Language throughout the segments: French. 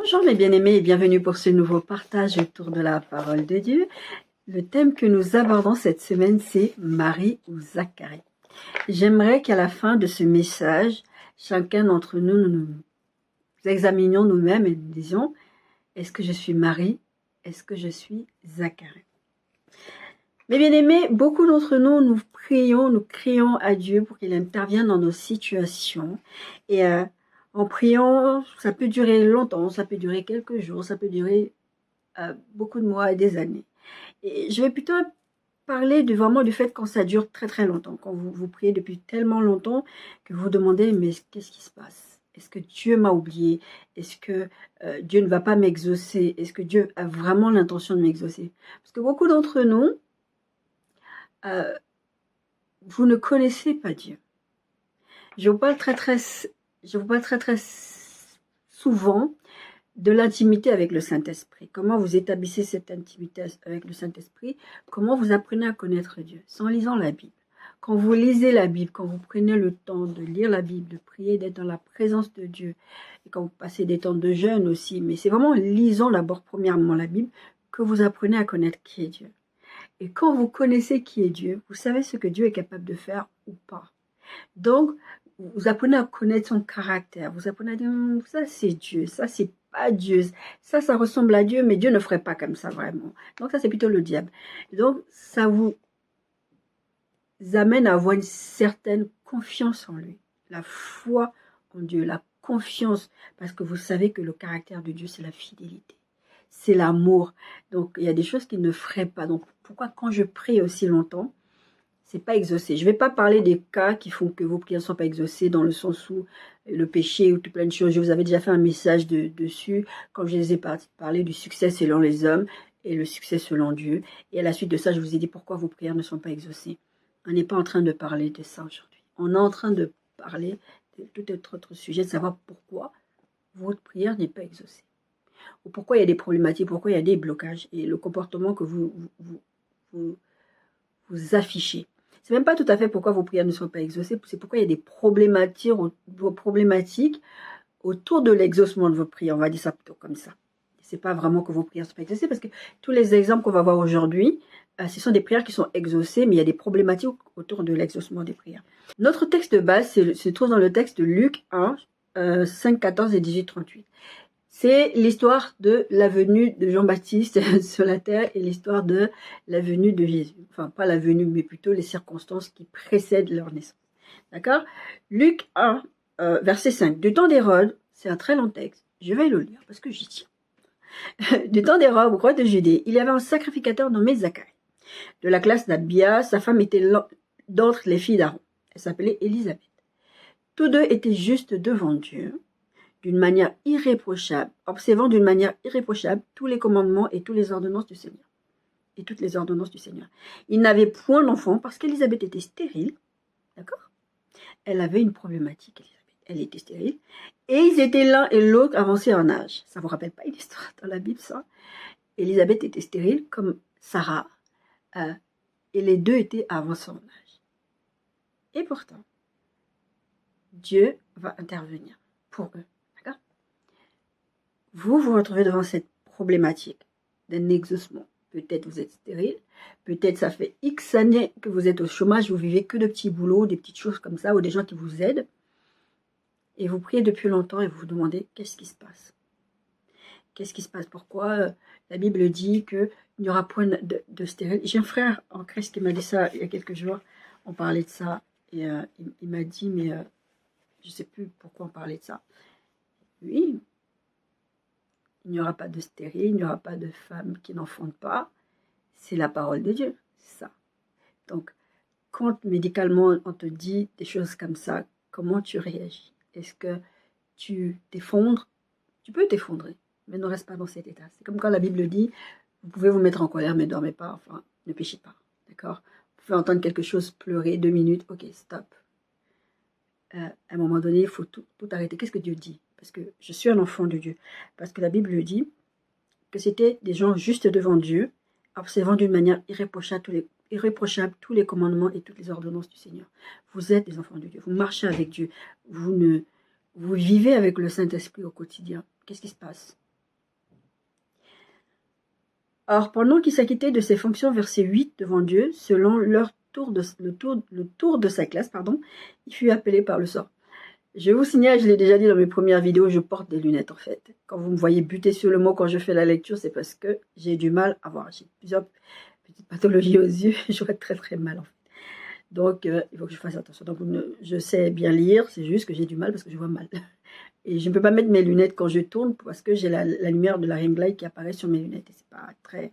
Bonjour mes bien-aimés et bienvenue pour ce nouveau partage autour de la parole de Dieu. Le thème que nous abordons cette semaine, c'est Marie ou Zacharie. J'aimerais qu'à la fin de ce message, chacun d'entre nous, nous examinions nous-mêmes et nous disions, est-ce que je suis Marie? Est-ce que je suis Zacharie? Mes bien-aimés, beaucoup d'entre nous, nous crions à Dieu pour qu'il intervienne dans nos situations. Et en priant, ça peut durer longtemps, ça peut durer quelques jours, ça peut durer beaucoup de mois et des années. Et je vais plutôt parler vraiment du fait quand ça dure très très longtemps, quand vous priez depuis tellement longtemps que vous vous demandez, mais qu'est-ce qui se passe? Est-ce que Dieu m'a oublié? Est-ce que Dieu ne va pas m'exaucer? Est-ce que Dieu a vraiment l'intention de m'exaucer? Parce que beaucoup d'entre nous, vous ne connaissez pas Dieu. Je vous parle très souvent de l'intimité avec le Saint-Esprit. Comment vous établissez cette intimité avec le Saint-Esprit? Comment vous apprenez à connaître Dieu? C'est en lisant la Bible. Quand vous lisez la Bible, quand vous prenez le temps de lire la Bible, de prier, d'être dans la présence de Dieu, et quand vous passez des temps de jeûne aussi, mais c'est vraiment en lisant d'abord premièrement la Bible que vous apprenez à connaître qui est Dieu. Et quand vous connaissez qui est Dieu, vous savez ce que Dieu est capable de faire ou pas. Donc, vous apprenez à connaître son caractère. Vous apprenez à dire, ça c'est Dieu, ça c'est pas Dieu. Ça ressemble à Dieu, mais Dieu ne ferait pas comme ça vraiment. Donc ça c'est plutôt le diable. Donc, ça vous amène à avoir une certaine confiance en lui. La foi en Dieu, la confiance, parce que vous savez que le caractère de Dieu, c'est la fidélité. C'est l'amour. Donc, il y a des choses qu'il ne ferait pas. Donc, pourquoi quand je prie aussi longtemps, c'est pas exaucé. Je ne vais pas parler des cas qui font que vos prières ne sont pas exaucées dans le sens où le péché ou tout plein de choses. Je vous avais déjà fait un message dessus quand je les ai parlé du succès selon les hommes et le succès selon Dieu. Et à la suite de ça, je vous ai dit pourquoi vos prières ne sont pas exaucées. On n'est pas en train de parler de ça aujourd'hui. On est en train de parler de tout autre sujet, de savoir pourquoi votre prière n'est pas exaucée. Ou pourquoi il y a des problématiques, pourquoi il y a des blocages et le comportement que vous affichez. C'est même pas tout à fait pourquoi vos prières ne sont pas exaucées, c'est pourquoi il y a des problématiques autour de l'exaucement de vos prières. On va dire ça plutôt comme ça. C'est pas vraiment que vos prières ne sont pas exaucées, parce que tous les exemples qu'on va voir aujourd'hui, ce sont des prières qui sont exaucées, mais il y a des problématiques autour de l'exaucement des prières. Notre texte de base se trouve dans le texte de Luc 1, 5, 14 et 18, 38. C'est l'histoire de la venue de Jean-Baptiste sur la terre et l'histoire de la venue de Jésus. Enfin, pas la venue, mais plutôt les circonstances qui précèdent leur naissance. D'accord? Luc 1, verset 5. Du temps d'Hérode, c'est un très long texte, je vais le lire parce que j'y tiens. Du temps d'Hérode, roi de Judée, il y avait un sacrificateur nommé Zacharie. De la classe d'Abia, sa femme était d'entre les filles d'Aaron. Elle s'appelait Élisabeth. Tous deux étaient justes devant Dieu, d'une manière irréprochable, observant d'une manière irréprochable tous les commandements et toutes les ordonnances du Seigneur. Ils n'avaient point d'enfant parce qu'Élisabeth était stérile. D'accord? Elle avait une problématique, Élisabeth. Elle était stérile. Et ils étaient l'un et l'autre avancés en âge. Ça ne vous rappelle pas une histoire dans la Bible, ça? Élisabeth était stérile comme Sarah. Et les deux étaient avancés en âge. Et pourtant, Dieu va intervenir pour eux. D'accord? Vous vous retrouvez devant cette problématique d'un exaucement. Peut-être vous êtes stérile, peut-être ça fait X années que vous êtes au chômage, vous vivez que de petits boulots, des petites choses comme ça, ou des gens qui vous aident. Et vous priez depuis longtemps et vous vous demandez qu'est-ce qui se passe? Qu'est-ce qui se passe? Pourquoi la Bible dit qu'il n'y aura point de stérile? J'ai un frère en Christ qui m'a dit ça il y a quelques jours. On parlait de ça et il m'a dit, mais je ne sais plus pourquoi on parlait de ça. Oui, il n'y aura pas de stérile, il n'y aura pas de femmes qui n'enfantent pas. C'est la parole de Dieu, c'est ça. Donc, quand médicalement on te dit des choses comme ça, comment tu réagis? Est-ce que tu t'effondres? Tu peux t'effondrer, mais ne reste pas dans cet état. C'est comme quand la Bible dit, vous pouvez vous mettre en colère, mais ne dormez pas, enfin, ne péchez pas. D'accord? Vous pouvez entendre quelque chose pleurer 2 minutes, ok, stop. À un moment donné, il faut tout arrêter. Qu'est-ce que Dieu dit? Parce que je suis un enfant de Dieu. Parce que la Bible dit que c'était des gens justes devant Dieu, observant d'une manière irréprochable tous les commandements et toutes les ordonnances du Seigneur. Vous êtes des enfants de Dieu. Vous marchez avec Dieu. Vous vivez avec le Saint-Esprit au quotidien. Qu'est-ce qui se passe? Or, pendant qu'il s'acquittait de ses fonctions, verset 8, devant Dieu, selon le tour de sa classe, il fut appelé par le sort. Je vous signale, je l'ai déjà dit dans mes premières vidéos, je porte des lunettes en fait. Quand vous me voyez buter sur le mot quand je fais la lecture, c'est parce que j'ai du mal à voir. J'ai plusieurs petites pathologies aux yeux, j'aurais très très mal en fait. Donc, il faut que je fasse attention. Donc, je sais bien lire, c'est juste que j'ai du mal parce que je vois mal. Et je ne peux pas mettre mes lunettes quand je tourne parce que j'ai la lumière de la ring light qui apparaît sur mes lunettes. Et c'est pas très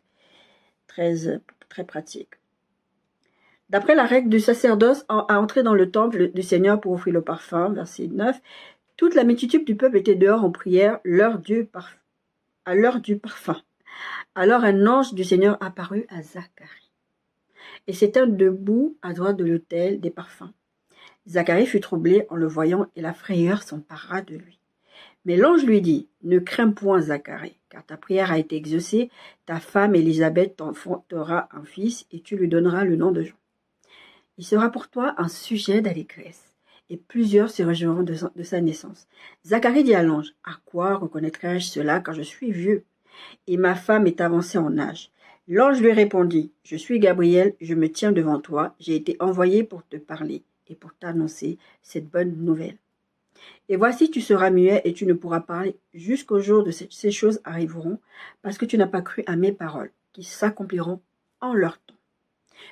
pratique. D'après la règle du sacerdoce à entrer dans le temple du Seigneur pour offrir le parfum, verset 9, toute la multitude du peuple était dehors en prière à l'heure du parfum. Alors un ange du Seigneur apparut à Zacharie. Et s'étant debout à droite de l'autel des parfums. Zacharie fut troublé en le voyant et la frayeur s'empara de lui. Mais l'ange lui dit, « Ne crains point, Zacharie, car ta prière a été exaucée, ta femme Élisabeth t'enfantera un fils et tu lui donneras le nom de Jean. Il sera pour toi un sujet d'allégresse, et plusieurs se réjouiront de sa naissance. » Zacharie dit à l'ange, « À quoi reconnaîtrai-je cela car je suis vieux, et ma femme est avancée en âge ?» L'ange lui répondit, « Je suis Gabriel, je me tiens devant toi, j'ai été envoyé pour te parler et pour t'annoncer cette bonne nouvelle. Et voici, tu seras muet et tu ne pourras parler jusqu'au jour de ces choses arriveront, parce que tu n'as pas cru à mes paroles, qui s'accompliront en leur temps. »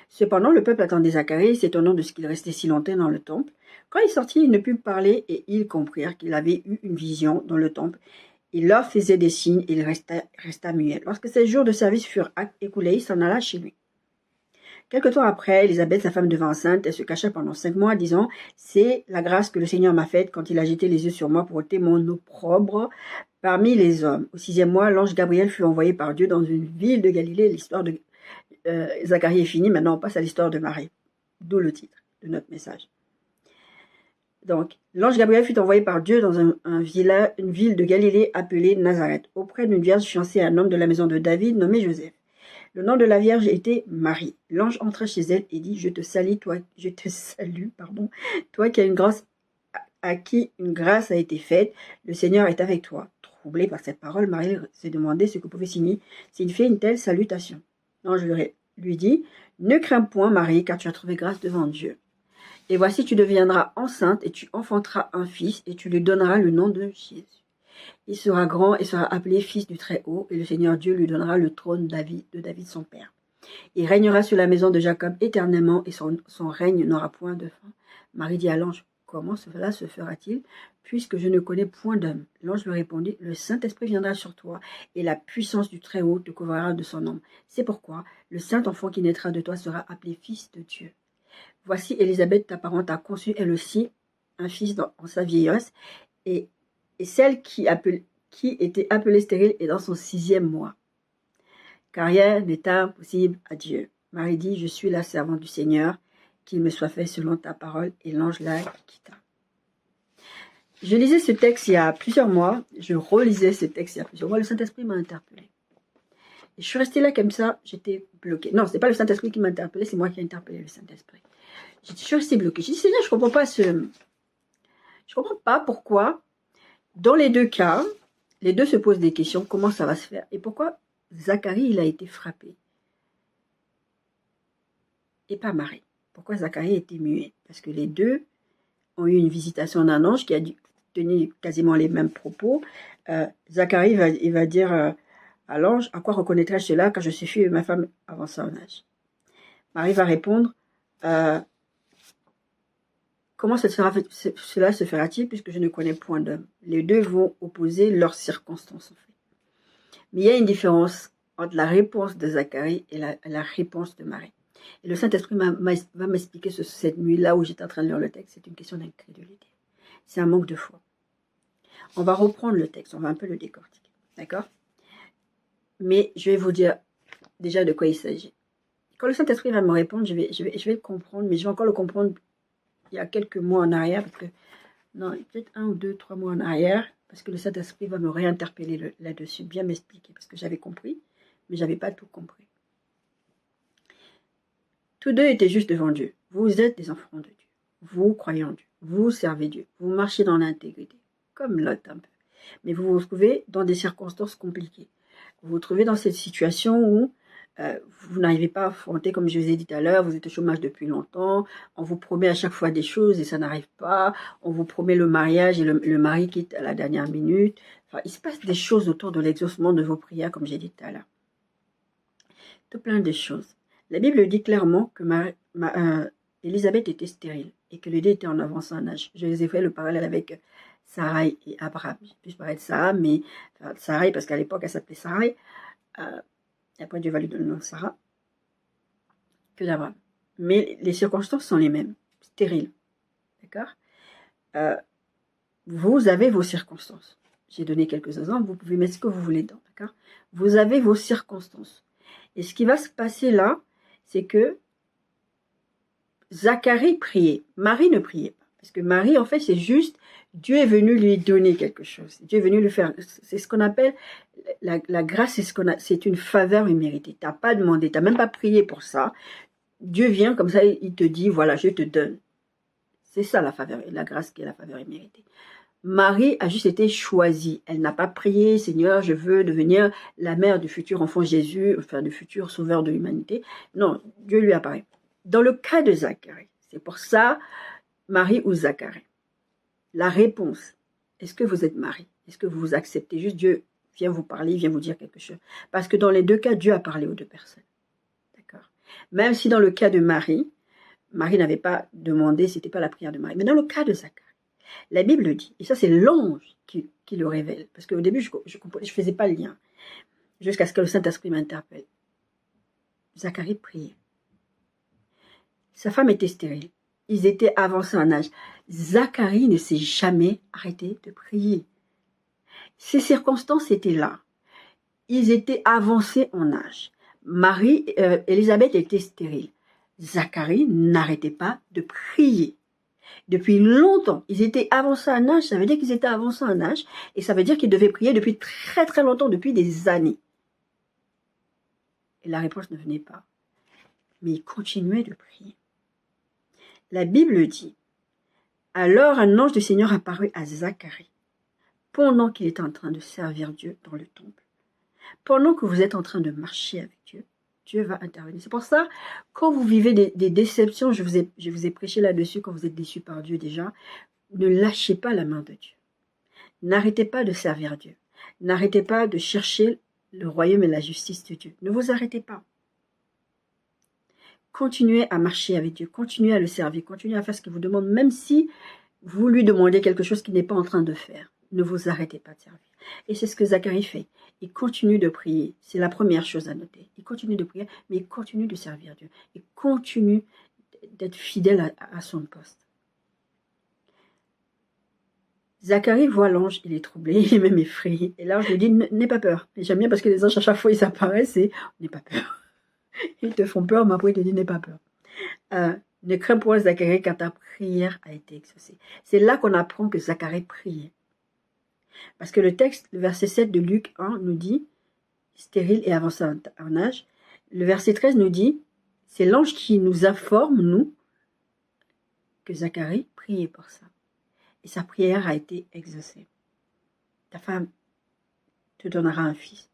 Cependant, le peuple attendait Zacharie, s'étonnant de ce qu'il restait si longtemps dans le temple. Quand il sortit, il ne put parler et ils comprirent qu'il avait eu une vision dans le temple. Il leur faisait des signes et il resta muet. Lorsque ses jours de service furent écoulés, il s'en alla chez lui. Quelque temps après, Élisabeth, sa femme, devint enceinte. Elle se cacha pendant 5 mois, disant, « C'est la grâce que le Seigneur m'a faite quand il a jeté les yeux sur moi pour ôter mon opprobre parmi les hommes. » Au 6e mois, l'ange Gabriel fut envoyé par Dieu dans une ville de Galilée. L'histoire de Zacharie est finie. Maintenant, on passe à l'histoire de Marie. D'où le titre de notre message. Donc, l'ange Gabriel fut envoyé par Dieu dans une ville de Galilée appelée Nazareth, auprès d'une vierge fiancée à un homme de la maison de David nommé Joseph. Le nom de la vierge était Marie. L'ange entra chez elle et dit, « Je te salue, toi qui as une grâce, à qui une grâce a été faite. Le Seigneur est avec toi. » Troublée par cette parole, Marie s'est demandé ce que pouvait signifier une telle salutation. L'ange lui dit, « Ne crains point, Marie, car tu as trouvé grâce devant Dieu. Et voici, tu deviendras enceinte et tu enfanteras un fils et tu lui donneras le nom de Jésus. Il sera grand et sera appelé fils du Très-Haut et le Seigneur Dieu lui donnera le trône de David son père. Il régnera sur la maison de Jacob éternellement et son règne n'aura point de fin. » Marie dit à l'ange, « Comment cela se fera-t-il, puisque je ne connais point d'homme ?» L'ange lui répondit, « Le Saint-Esprit viendra sur toi et la puissance du Très-Haut te couvrira de son ombre. C'est pourquoi le Saint-Enfant qui naîtra de toi sera appelé fils de Dieu. Voici Élisabeth, ta parente, a conçu elle aussi un fils en sa vieillesse, et celle qui était appelée stérile est dans son 6e mois. Car rien n'est impossible à Dieu. Marie dit, « Je suis la servante du Seigneur, qu'il me soit fait selon ta parole. » Et l'ange la quitta. Je lisais ce texte il y a plusieurs mois. Je relisais ce texte il y a plusieurs mois. Le Saint-Esprit m'a interpellée. Et je suis restée là comme ça, j'étais bloquée. Non, ce n'est pas le Saint-Esprit qui m'a interpellée, c'est moi qui ai interpellé le Saint-Esprit. Je suis restée bloquée. Je dis, Seigneur, je comprends pas pourquoi, dans les deux cas, les deux se posent des questions, comment ça va se faire et pourquoi Zacharie, il a été frappé et pas Marie. Pourquoi Zacharie a été muet? Parce que les deux ont eu une visitation d'un ange qui a tenu quasiment les mêmes propos. Zacharie, il va dire à l'ange, « À quoi reconnaîtrai-je cela quand je suis fille et ma femme avance en âge ?» Marie va répondre, comment cela se fera-t-il puisque je ne connais point d'homme? Les deux vont opposer leurs circonstances en fait. Mais il y a une différence entre la réponse de Zacharie et la réponse de Marie. Et le Saint-Esprit va m'expliquer cette nuit-là où j'étais en train de lire le texte. C'est une question d'incrédulité. C'est un manque de foi. On va reprendre le texte, on va un peu le décortiquer. D'accord? Mais je vais vous dire déjà de quoi il s'agit. Quand le Saint-Esprit va me répondre, je vais le comprendre, mais je vais encore le comprendre il y a quelques mois en arrière, parce que, non, peut-être 1 ou 2, 3 mois en arrière, parce que le Saint-Esprit va me réinterpeller là-dessus, bien m'expliquer, parce que j'avais compris, mais je n'avais pas tout compris. Tous deux étaient juste devant Dieu. Vous êtes des enfants de Dieu. Vous croyez en Dieu. Vous servez Dieu. Vous marchez dans l'intégrité, comme Lot un peu. Mais vous vous trouvez dans des circonstances compliquées. Vous vous trouvez dans cette situation où vous n'arrivez pas à affronter, comme je vous ai dit tout à l'heure, vous êtes au chômage depuis longtemps, on vous promet à chaque fois des choses et ça n'arrive pas, on vous promet le mariage et le mari quitte à la dernière minute. Enfin, il se passe des choses autour de l'exaucement de vos prières, comme j'ai dit tout à l'heure. Tout plein de choses. La Bible dit clairement que Élisabeth était stérile et que les deux étaient en avance en âge. Je vous ai fait le parallèle avec Sarai et Abraham. Je parler de Sarah, mais Sarai, parce qu'à l'époque, elle s'appelait Sarai. Et après, Dieu va lui donner le nom de Sarah, que d'Abraham. Mais les circonstances sont les mêmes, stériles. D'accord Vous avez vos circonstances. J'ai donné quelques exemples, vous pouvez mettre ce que vous voulez dedans. D'accord Vous avez vos circonstances. Et ce qui va se passer là, c'est que Zacharie priait. Marie ne priait pas. Parce que Marie, en fait, c'est juste, Dieu est venu lui donner quelque chose. Dieu est venu lui faire, c'est ce qu'on appelle, la grâce, c'est une faveur imméritée. Tu n'as pas demandé, tu n'as même pas prié pour ça. Dieu vient comme ça, il te dit, voilà, je te donne. C'est ça la faveur, la grâce qui est la faveur imméritée. Marie a juste été choisie. Elle n'a pas prié, Seigneur, je veux devenir la mère du futur enfant Jésus, enfin du futur sauveur de l'humanité. Non, Dieu lui apparaît. Dans le cas de Zacharie, c'est pour ça, Marie ou Zacharie. La réponse, est-ce que vous êtes Marie? Est-ce que vous acceptez juste Dieu vient vous parler, vient vous dire quelque chose? Parce que dans les deux cas, Dieu a parlé aux deux personnes. D'accord? Même si dans le cas de Marie, Marie n'avait pas demandé, c'était pas la prière de Marie. Mais dans le cas de Zacharie, la Bible dit, et ça c'est l'ange qui le révèle, parce qu'au début je faisais pas le lien, jusqu'à ce que le Saint-Esprit m'interpelle. Zacharie priait. Sa femme était stérile. Ils étaient avancés en âge. Zacharie ne s'est jamais arrêté de prier. Ces circonstances étaient là. Ils étaient avancés en âge. Élisabeth était stérile. Zacharie n'arrêtait pas de prier. Depuis longtemps, ils étaient avancés en âge, ça veut dire qu'ils étaient avancés en âge, et ça veut dire qu'ils devaient prier depuis très très longtemps, depuis des années. Et la réponse ne venait pas. Mais ils continuaient de prier. La Bible dit, alors un ange du Seigneur apparut à Zacharie, pendant qu'il était en train de servir Dieu dans le temple. Pendant que vous êtes en train de marcher avec Dieu, Dieu va intervenir. C'est pour ça, quand vous vivez des déceptions, je vous ai prêché là-dessus, quand vous êtes déçus par Dieu déjà, ne lâchez pas la main de Dieu. N'arrêtez pas de servir Dieu. N'arrêtez pas de chercher le royaume et la justice de Dieu. Ne vous arrêtez pas. Continuez à marcher avec Dieu, continuez à le servir, continuez à faire ce qu'il vous demande, même si vous lui demandez quelque chose qu'il n'est pas en train de faire. Ne vous arrêtez pas de servir. Et c'est ce que Zacharie fait. Il continue de prier. C'est la première chose à noter. Il continue de prier, mais il continue de servir Dieu. Il continue d'être fidèle à son poste. Zacharie voit l'ange, il est troublé, il est même effrayé. Et l'ange lui dit, n'aie pas peur. Et j'aime bien parce que les anges, à chaque fois, ils apparaissent et n'aie pas peur. Ils te font peur, mais après, ils te disent, n'aie pas peur. Ne crains point Zacharie, car ta prière a été exaucée. C'est là qu'on apprend que Zacharie priait. Parce que le texte, le verset 7 de Luc 1 nous dit, stérile et avancé en âge. Le verset 13 nous dit, c'est l'ange qui nous informe, nous, que Zacharie priait pour ça. Et sa prière a été exaucée. Ta femme te donnera un fils.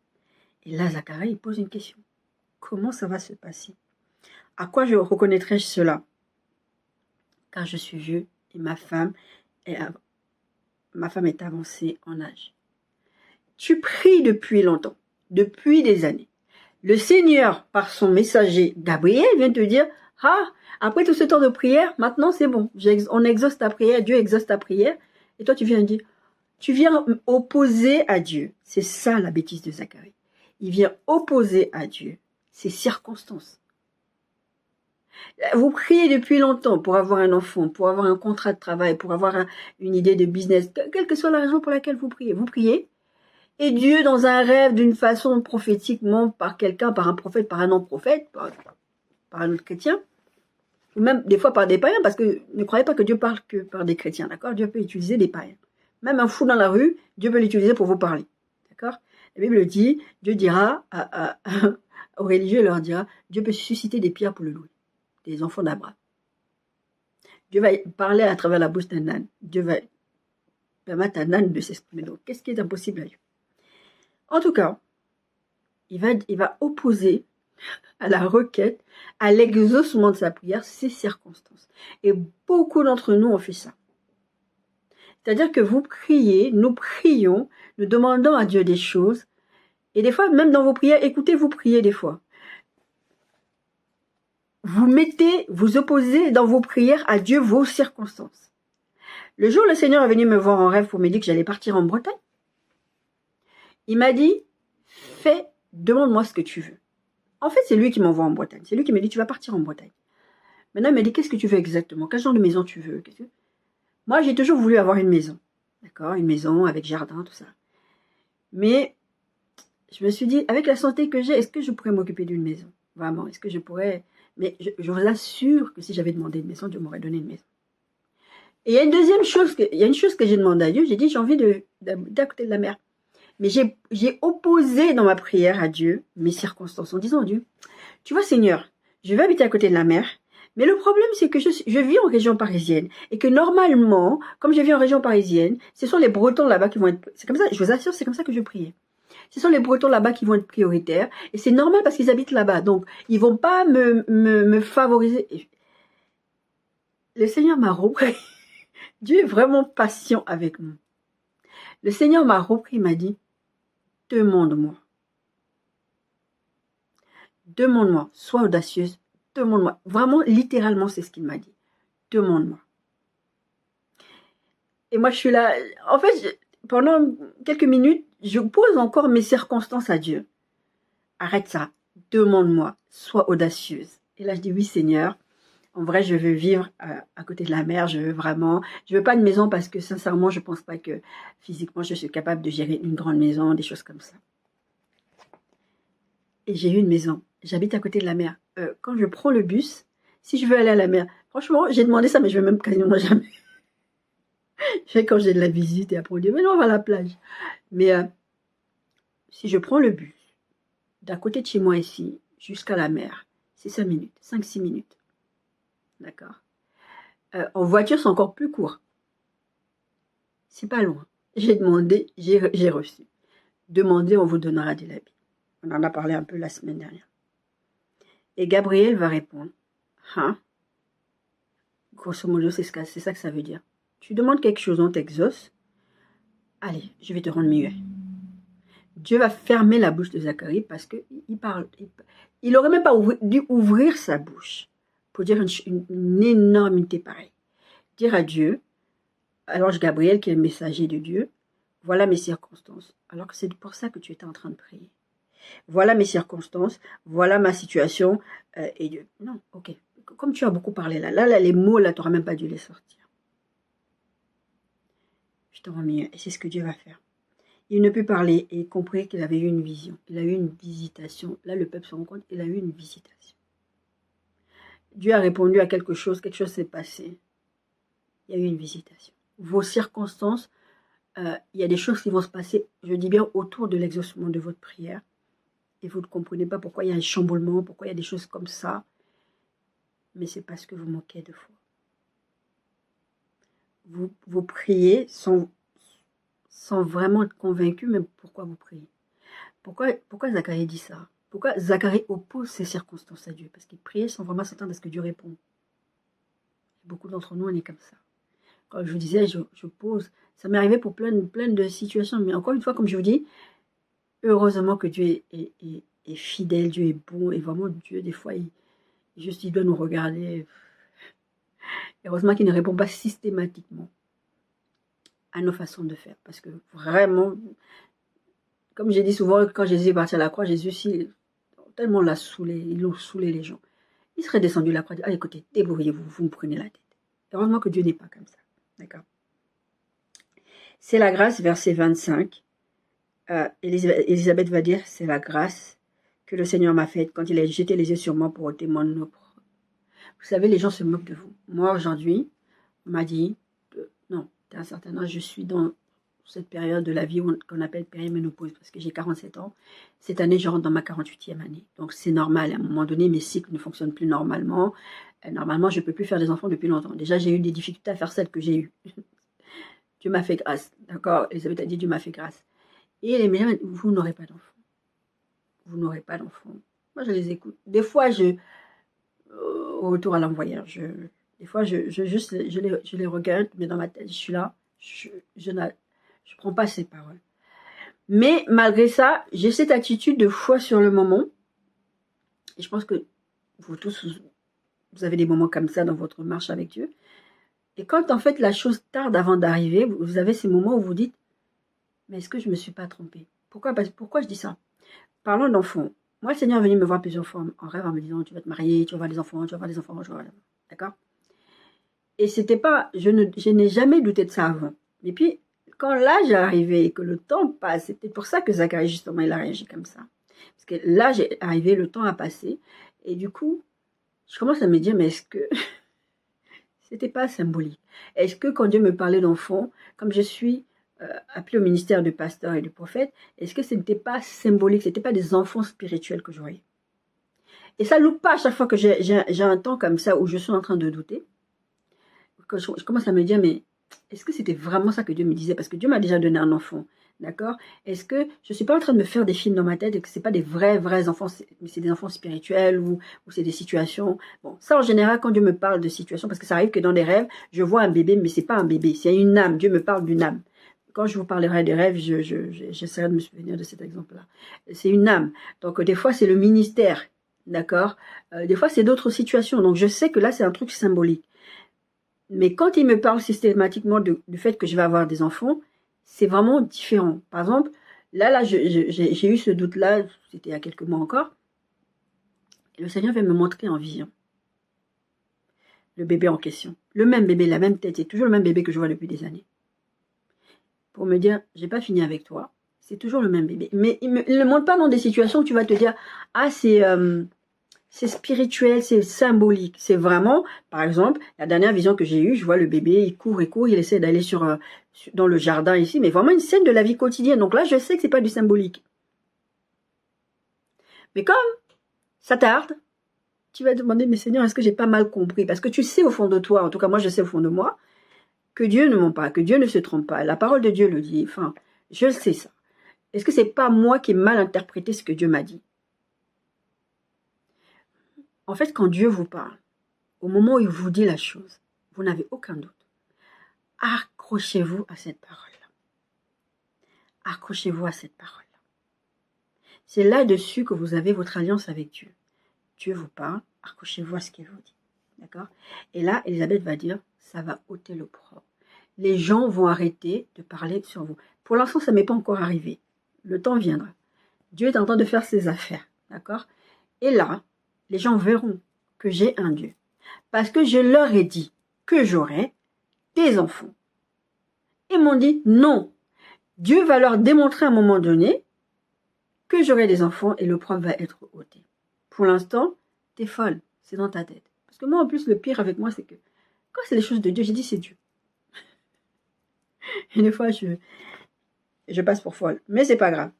Et là, Zacharie, il pose une question. Comment ça va se passer? À quoi je reconnaîtrai cela? Car je suis vieux et ma femme est avancée en âge. Tu pries depuis longtemps, depuis des années. Le Seigneur, par son messager Gabriel, vient te dire, après tout ce temps de prière, maintenant c'est bon, on exauce ta prière, Dieu exauce ta prière, et toi tu viens dire, tu viens opposer à Dieu. C'est ça la bêtise de Zacharie. Il vient opposer à Dieu ses circonstances. Vous priez depuis longtemps pour avoir un enfant, pour avoir un contrat de travail, pour avoir une idée de business, quelle que soit la raison pour laquelle vous priez, et Dieu, dans un rêve, d'une façon prophétiquement, par quelqu'un, par un prophète, par un non-prophète, par un autre chrétien, ou même des fois par des païens, parce que ne croyez pas que Dieu parle que par des chrétiens, d'accord? Dieu peut utiliser des païens. Même un fou dans la rue, Dieu peut l'utiliser pour vous parler, d'accord? La Bible dit, Dieu dira aux religieux, il leur dira, Dieu peut susciter des pierres pour le louer, des enfants d'Abraham. Dieu va parler à travers la bouche d'un âne. Dieu va permettre à un âne de s'exprimer. Donc, qu'est-ce qui est impossible à Dieu? En tout cas, il va opposer à la requête, à l'exaucement de sa prière, ses circonstances. Et beaucoup d'entre nous ont fait ça. C'est-à-dire que vous priez, nous prions, nous demandons à Dieu des choses. Et des fois, même dans vos prières, écoutez, vous priez des fois. Vous opposez dans vos prières à Dieu vos circonstances. Le jour où le Seigneur est venu me voir en rêve pour me dire que j'allais partir en Bretagne, il m'a dit, demande-moi ce que tu veux. En fait, c'est lui qui m'envoie en Bretagne. C'est lui qui me dit, tu vas partir en Bretagne. Maintenant, il m'a dit, qu'est-ce que tu veux exactement? Quel genre de maison tu veux? Moi, j'ai toujours voulu avoir une maison. D'accord? Une maison avec jardin, tout ça. Mais je me suis dit, avec la santé que j'ai, est-ce que je pourrais m'occuper d'une maison? Vraiment, est-ce que je pourrais... Mais je vous assure que si j'avais demandé une maison, Dieu m'aurait donné une maison. Et il y a une deuxième chose, il y a une chose que j'ai demandé à Dieu, j'ai dit, j'ai envie d'habiter à côté de la mer. Mais j'ai opposé dans ma prière à Dieu mes circonstances en disant à Dieu, tu vois Seigneur, je vais habiter à côté de la mer, mais le problème c'est que je vis en région parisienne et que normalement, comme je vis en région parisienne, ce sont les Bretons là-bas qui vont être... C'est comme ça, je vous assure, c'est comme ça que je priais. Ce sont les Bretons là-bas qui vont être prioritaires et c'est normal parce qu'ils habitent là-bas, donc ils vont pas me favoriser. Le Seigneur m'a repris. Dieu est vraiment patient avec nous. Le Seigneur m'a repris, il m'a dit, demande-moi. Demande-moi, sois audacieuse, demande-moi. Vraiment, littéralement, c'est ce qu'il m'a dit. Demande-moi. Et moi, je suis là. En fait, pendant quelques minutes, je pose encore mes circonstances à Dieu. Arrête ça. Demande-moi, sois audacieuse. Et là, je dis, oui, Seigneur. En vrai, je veux vivre à côté de la mer. Je veux pas une maison parce que, sincèrement, je pense pas que physiquement, je suis capable de gérer une grande maison, des choses comme ça. Et j'ai eu une maison. J'habite à côté de la mer. Quand je prends le bus, si je veux aller à la mer, franchement, j'ai demandé ça, mais je vais même quasiment jamais. Je fais quand j'ai de la visite et après on dit, mais non, on va à la plage. Mais si je prends le bus d'à côté de chez moi ici, jusqu'à la mer, c'est 5 minutes, 5-6 minutes. D'accord. En voiture, c'est encore plus court. C'est pas loin. J'ai demandé, j'ai reçu. Demandez, on vous donnera de l'habit. On en a parlé un peu la semaine dernière. Et Gabriel va répondre, hein? Grosso modo, c'est ça que ça veut dire. Tu demandes quelque chose, on t'exauce. Allez, je vais te rendre mieux. Dieu va fermer la bouche de Zacharie parce qu'il parle. Il n'aurait même pas dû ouvrir sa bouche pour dire une énormité pareille. Dire à Dieu, à l'ange Gabriel qui est le messager de Dieu, voilà mes circonstances. Alors que c'est pour ça que tu étais en train de prier. Voilà mes circonstances, voilà ma situation. Et Dieu, non, ok. Comme tu as beaucoup parlé là, les mots, là, tu n'auras même pas dû les sortir. Je te rends mieux. Et c'est ce que Dieu va faire. Il ne peut parler et il comprit qu'il avait eu une vision. Il a eu une visitation. Là, le peuple se rend compte, il a eu une visitation. Dieu a répondu à quelque chose s'est passé. Il y a eu une visitation. Vos circonstances, il y a des choses qui vont se passer, je dis bien, autour de l'exaucement de votre prière. Et vous ne comprenez pas pourquoi il y a un chamboulement, pourquoi il y a des choses comme ça. Mais c'est parce que vous manquez de foi. Vous priez sans vraiment être convaincu, même pourquoi vous priez. Pourquoi Zacharie dit ça? Pourquoi Zacharie oppose ses circonstances à Dieu? Parce qu'il priait sans vraiment s'attendre à ce que Dieu réponde. Beaucoup d'entre nous, on est comme ça. Quand je vous disais, je pose, ça m'est arrivé pour plein de situations, mais encore une fois, comme je vous dis, heureusement que Dieu est fidèle, Dieu est bon, et vraiment Dieu, des fois, il doit nous regarder. Heureusement qu'il ne répond pas systématiquement à nos façons de faire, parce que vraiment, comme j'ai dit souvent, quand Jésus est parti à la croix, Jésus, tellement l'a saoulé, ils l'ont saoulé les gens. Il serait descendu à la croix, ah écoutez, débrouillez-vous, vous me prenez la tête. Heureusement que Dieu n'est pas comme ça, d'accord. C'est la grâce, verset 25. Élisabeth va dire, c'est la grâce que le Seigneur m'a faite quand il a jeté les yeux sur moi pour ôter mon opprobre. Vous savez, les gens se moquent de vous. Moi, aujourd'hui, on m'a dit, non, à un certain âge, je suis dans cette période de la vie qu'on appelle périménopause, parce que j'ai 47 ans. Cette année, je rentre dans ma 48e année. Donc, c'est normal. À un moment donné, mes cycles ne fonctionnent plus normalement. Normalement, je ne peux plus faire des enfants depuis longtemps. Déjà, j'ai eu des difficultés à faire celles que j'ai eues. Dieu m'a fait grâce. D'accord? Elisabeth a dit, Dieu m'a fait grâce. Et les médias, vous n'aurez pas d'enfant. Vous n'aurez pas d'enfant. Moi, je les écoute. Des fois, au retour à l'envoyeur, des fois, je les regarde, mais dans ma tête, je suis là, je prends pas ces paroles. Mais malgré ça, j'ai cette attitude de foi sur le moment. Et je pense que vous tous, vous avez des moments comme ça dans votre marche avec Dieu. Et quand en fait la chose tarde avant d'arriver, vous avez ces moments où vous dites, mais est-ce que je ne me suis pas trompée? Pourquoi je dis ça? Parlons d'enfants. Moi, le Seigneur est venu me voir plusieurs fois en rêve en me disant, tu vas te marier, tu vas avoir des enfants, tu vas avoir des enfants, tu vas avoir des enfants. D'accord? Et c'était pas, je n'ai jamais douté de ça avant. Et puis, quand l'âge est arrivé et que le temps passe, c'est peut-être pour ça que Zacharie, justement, il a réagi comme ça. Parce que l'âge est arrivé, le temps a passé. Et du coup, je commence à me dire, mais est-ce que c'était pas symbolique? Est-ce que quand Dieu me parlait d'enfants, comme je suis appelée au ministère de pasteur et de prophète, est-ce que ce n'était pas symbolique, ce n'était pas des enfants spirituels que je voyais? Et ça loupe pas à chaque fois que j'ai un temps comme ça où je suis en train de douter. Quand je commence à me dire, mais est-ce que c'était vraiment ça que Dieu me disait? Parce que Dieu m'a déjà donné un enfant, d'accord? Est-ce que je ne suis pas en train de me faire des films dans ma tête et que ce n'est pas des vrais enfants, mais c'est des enfants spirituels ou c'est des situations? Bon, ça en général, quand Dieu me parle de situations, parce que ça arrive que dans des rêves, je vois un bébé, mais ce n'est pas un bébé, c'est une âme. Dieu me parle d'une âme. Quand je vous parlerai des rêves, j'essaierai de me souvenir de cet exemple-là. C'est une âme. Donc, des fois, c'est le ministère, d'accord? Des fois, c'est d'autres situations. Donc, je sais que là, c'est un truc symbolique. Mais quand il me parle systématiquement du fait que je vais avoir des enfants, c'est vraiment différent. Par exemple, là j'ai eu ce doute-là, c'était il y a quelques mois encore. Et le Seigneur vient me montrer en vision le bébé en question. Le même bébé, la même tête, c'est toujours le même bébé que je vois depuis des années. Pour me dire, j'ai pas fini avec toi, c'est toujours le même bébé. Mais il ne le montre pas dans des situations où tu vas te dire, ah c'est spirituel, c'est symbolique. C'est vraiment, par exemple, la dernière vision que j'ai eue, je vois le bébé, il court, il essaie d'aller dans le jardin ici, mais vraiment une scène de la vie quotidienne. Donc là, je sais que c'est pas du symbolique. Mais comme ça tarde, tu vas te demander, mais Seigneur, est-ce que j'ai pas mal compris? Parce que tu sais au fond de toi, en tout cas moi je sais au fond de moi, que Dieu ne ment pas, que Dieu ne se trompe pas. La parole de Dieu le dit, enfin, je le sais ça. Est-ce que c'est pas moi qui ai mal interprété ce que Dieu m'a dit? En fait, quand Dieu vous parle, au moment où il vous dit la chose, vous n'avez aucun doute. Accrochez-vous à cette parole-là. Accrochez-vous à cette parole-là. C'est là-dessus que vous avez votre alliance avec Dieu. Dieu vous parle, accrochez-vous à ce qu'il vous dit. D'accord? Et là, Elisabeth va dire, ça va ôter l'opprobre. Les gens vont arrêter de parler sur vous. Pour l'instant, ça ne m'est pas encore arrivé. Le temps viendra. Dieu est en train de faire ses affaires. D'accord? Et là, les gens verront que j'ai un Dieu. Parce que je leur ai dit que j'aurais des enfants. Ils m'ont dit non. Dieu va leur démontrer à un moment donné que j'aurai des enfants et l'opprobre va être ôté. Pour l'instant, t'es folle, c'est dans ta tête. Parce que moi, en plus, le pire avec moi, c'est que quand c'est les choses de Dieu, j'ai dit c'est Dieu. Et des fois, je passe pour folle. Mais c'est pas grave.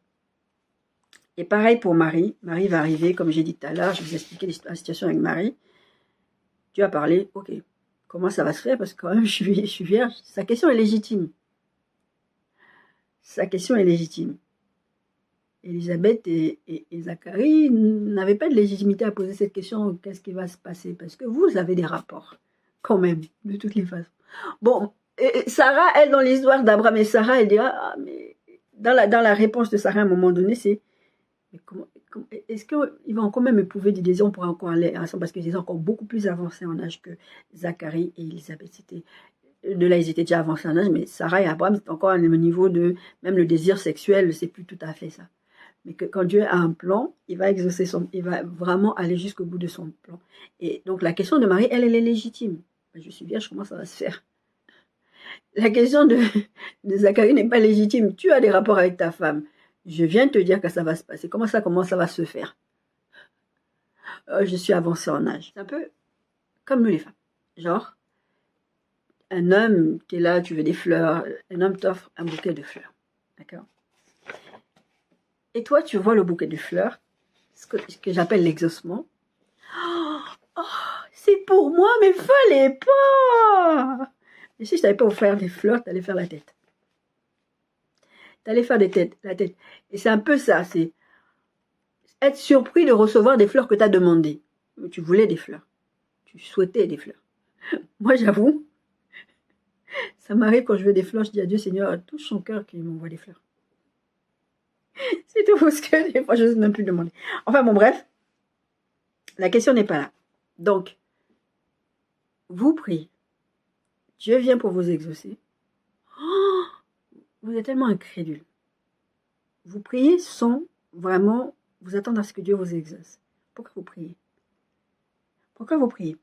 Et pareil pour Marie. Marie va arriver, comme j'ai dit tout à l'heure, je vous ai expliqué la situation avec Marie. Dieu a parlé, ok. Comment ça va se faire? Parce que quand même, je suis vierge. Sa question est légitime. Sa question est légitime. Elisabeth et Zacharie n'avaient pas de légitimité à poser cette question, qu'est-ce qui va se passer? Parce que vous avez des rapports, quand même, de toutes les façons. Bon, et Sarah, elle, dans l'histoire d'Abraham et Sarah, elle dira, ah, mais dans la réponse de Sarah, à un moment donné, c'est, mais est-ce qu'ils vont quand même éprouver du désir, on pourra encore aller ensemble, parce qu'ils étaient encore beaucoup plus avancés en âge que Zacharie et Elisabeth. De là, ils étaient déjà avancés en âge, mais Sarah et Abraham, c'est encore au niveau de, même le désir sexuel, c'est plus tout à fait ça. Mais que quand Dieu a un plan, il va il va vraiment aller jusqu'au bout de son plan. Et donc la question de Marie, elle est légitime. Je suis vierge, comment ça va se faire? La question de Zacharie n'est pas légitime. Tu as des rapports avec ta femme. Je viens de te dire que ça va se passer. Comment ça va se faire? Je suis avancée en âge. C'est un peu comme nous les femmes. Genre, un homme, tu es là, tu veux des fleurs. Un homme t'offre un bouquet de fleurs. D'accord? Et toi, tu vois le bouquet de fleurs, ce que j'appelle l'exaucement. Oh, c'est pour moi, mais fallait pas. Et si je t'avais pas offert des fleurs, tu allais faire la tête. Tu allais faire la tête. Et c'est un peu ça. être surpris de recevoir des fleurs que tu as demandées. Tu voulais des fleurs. Tu souhaitais des fleurs. Moi, j'avoue, ça m'arrive quand je veux des fleurs, je dis à Dieu, Seigneur, touche son cœur qu'il m'envoie des fleurs. C'est tout parce que des fois, je n'ose même plus demander. Enfin bon, bref, la question n'est pas là. Donc, vous priez. Dieu vient pour vous exaucer. Oh, vous êtes tellement incrédule. Vous priez sans vraiment vous attendre à ce que Dieu vous exauce. Pourquoi vous priez? Pourquoi vous priez?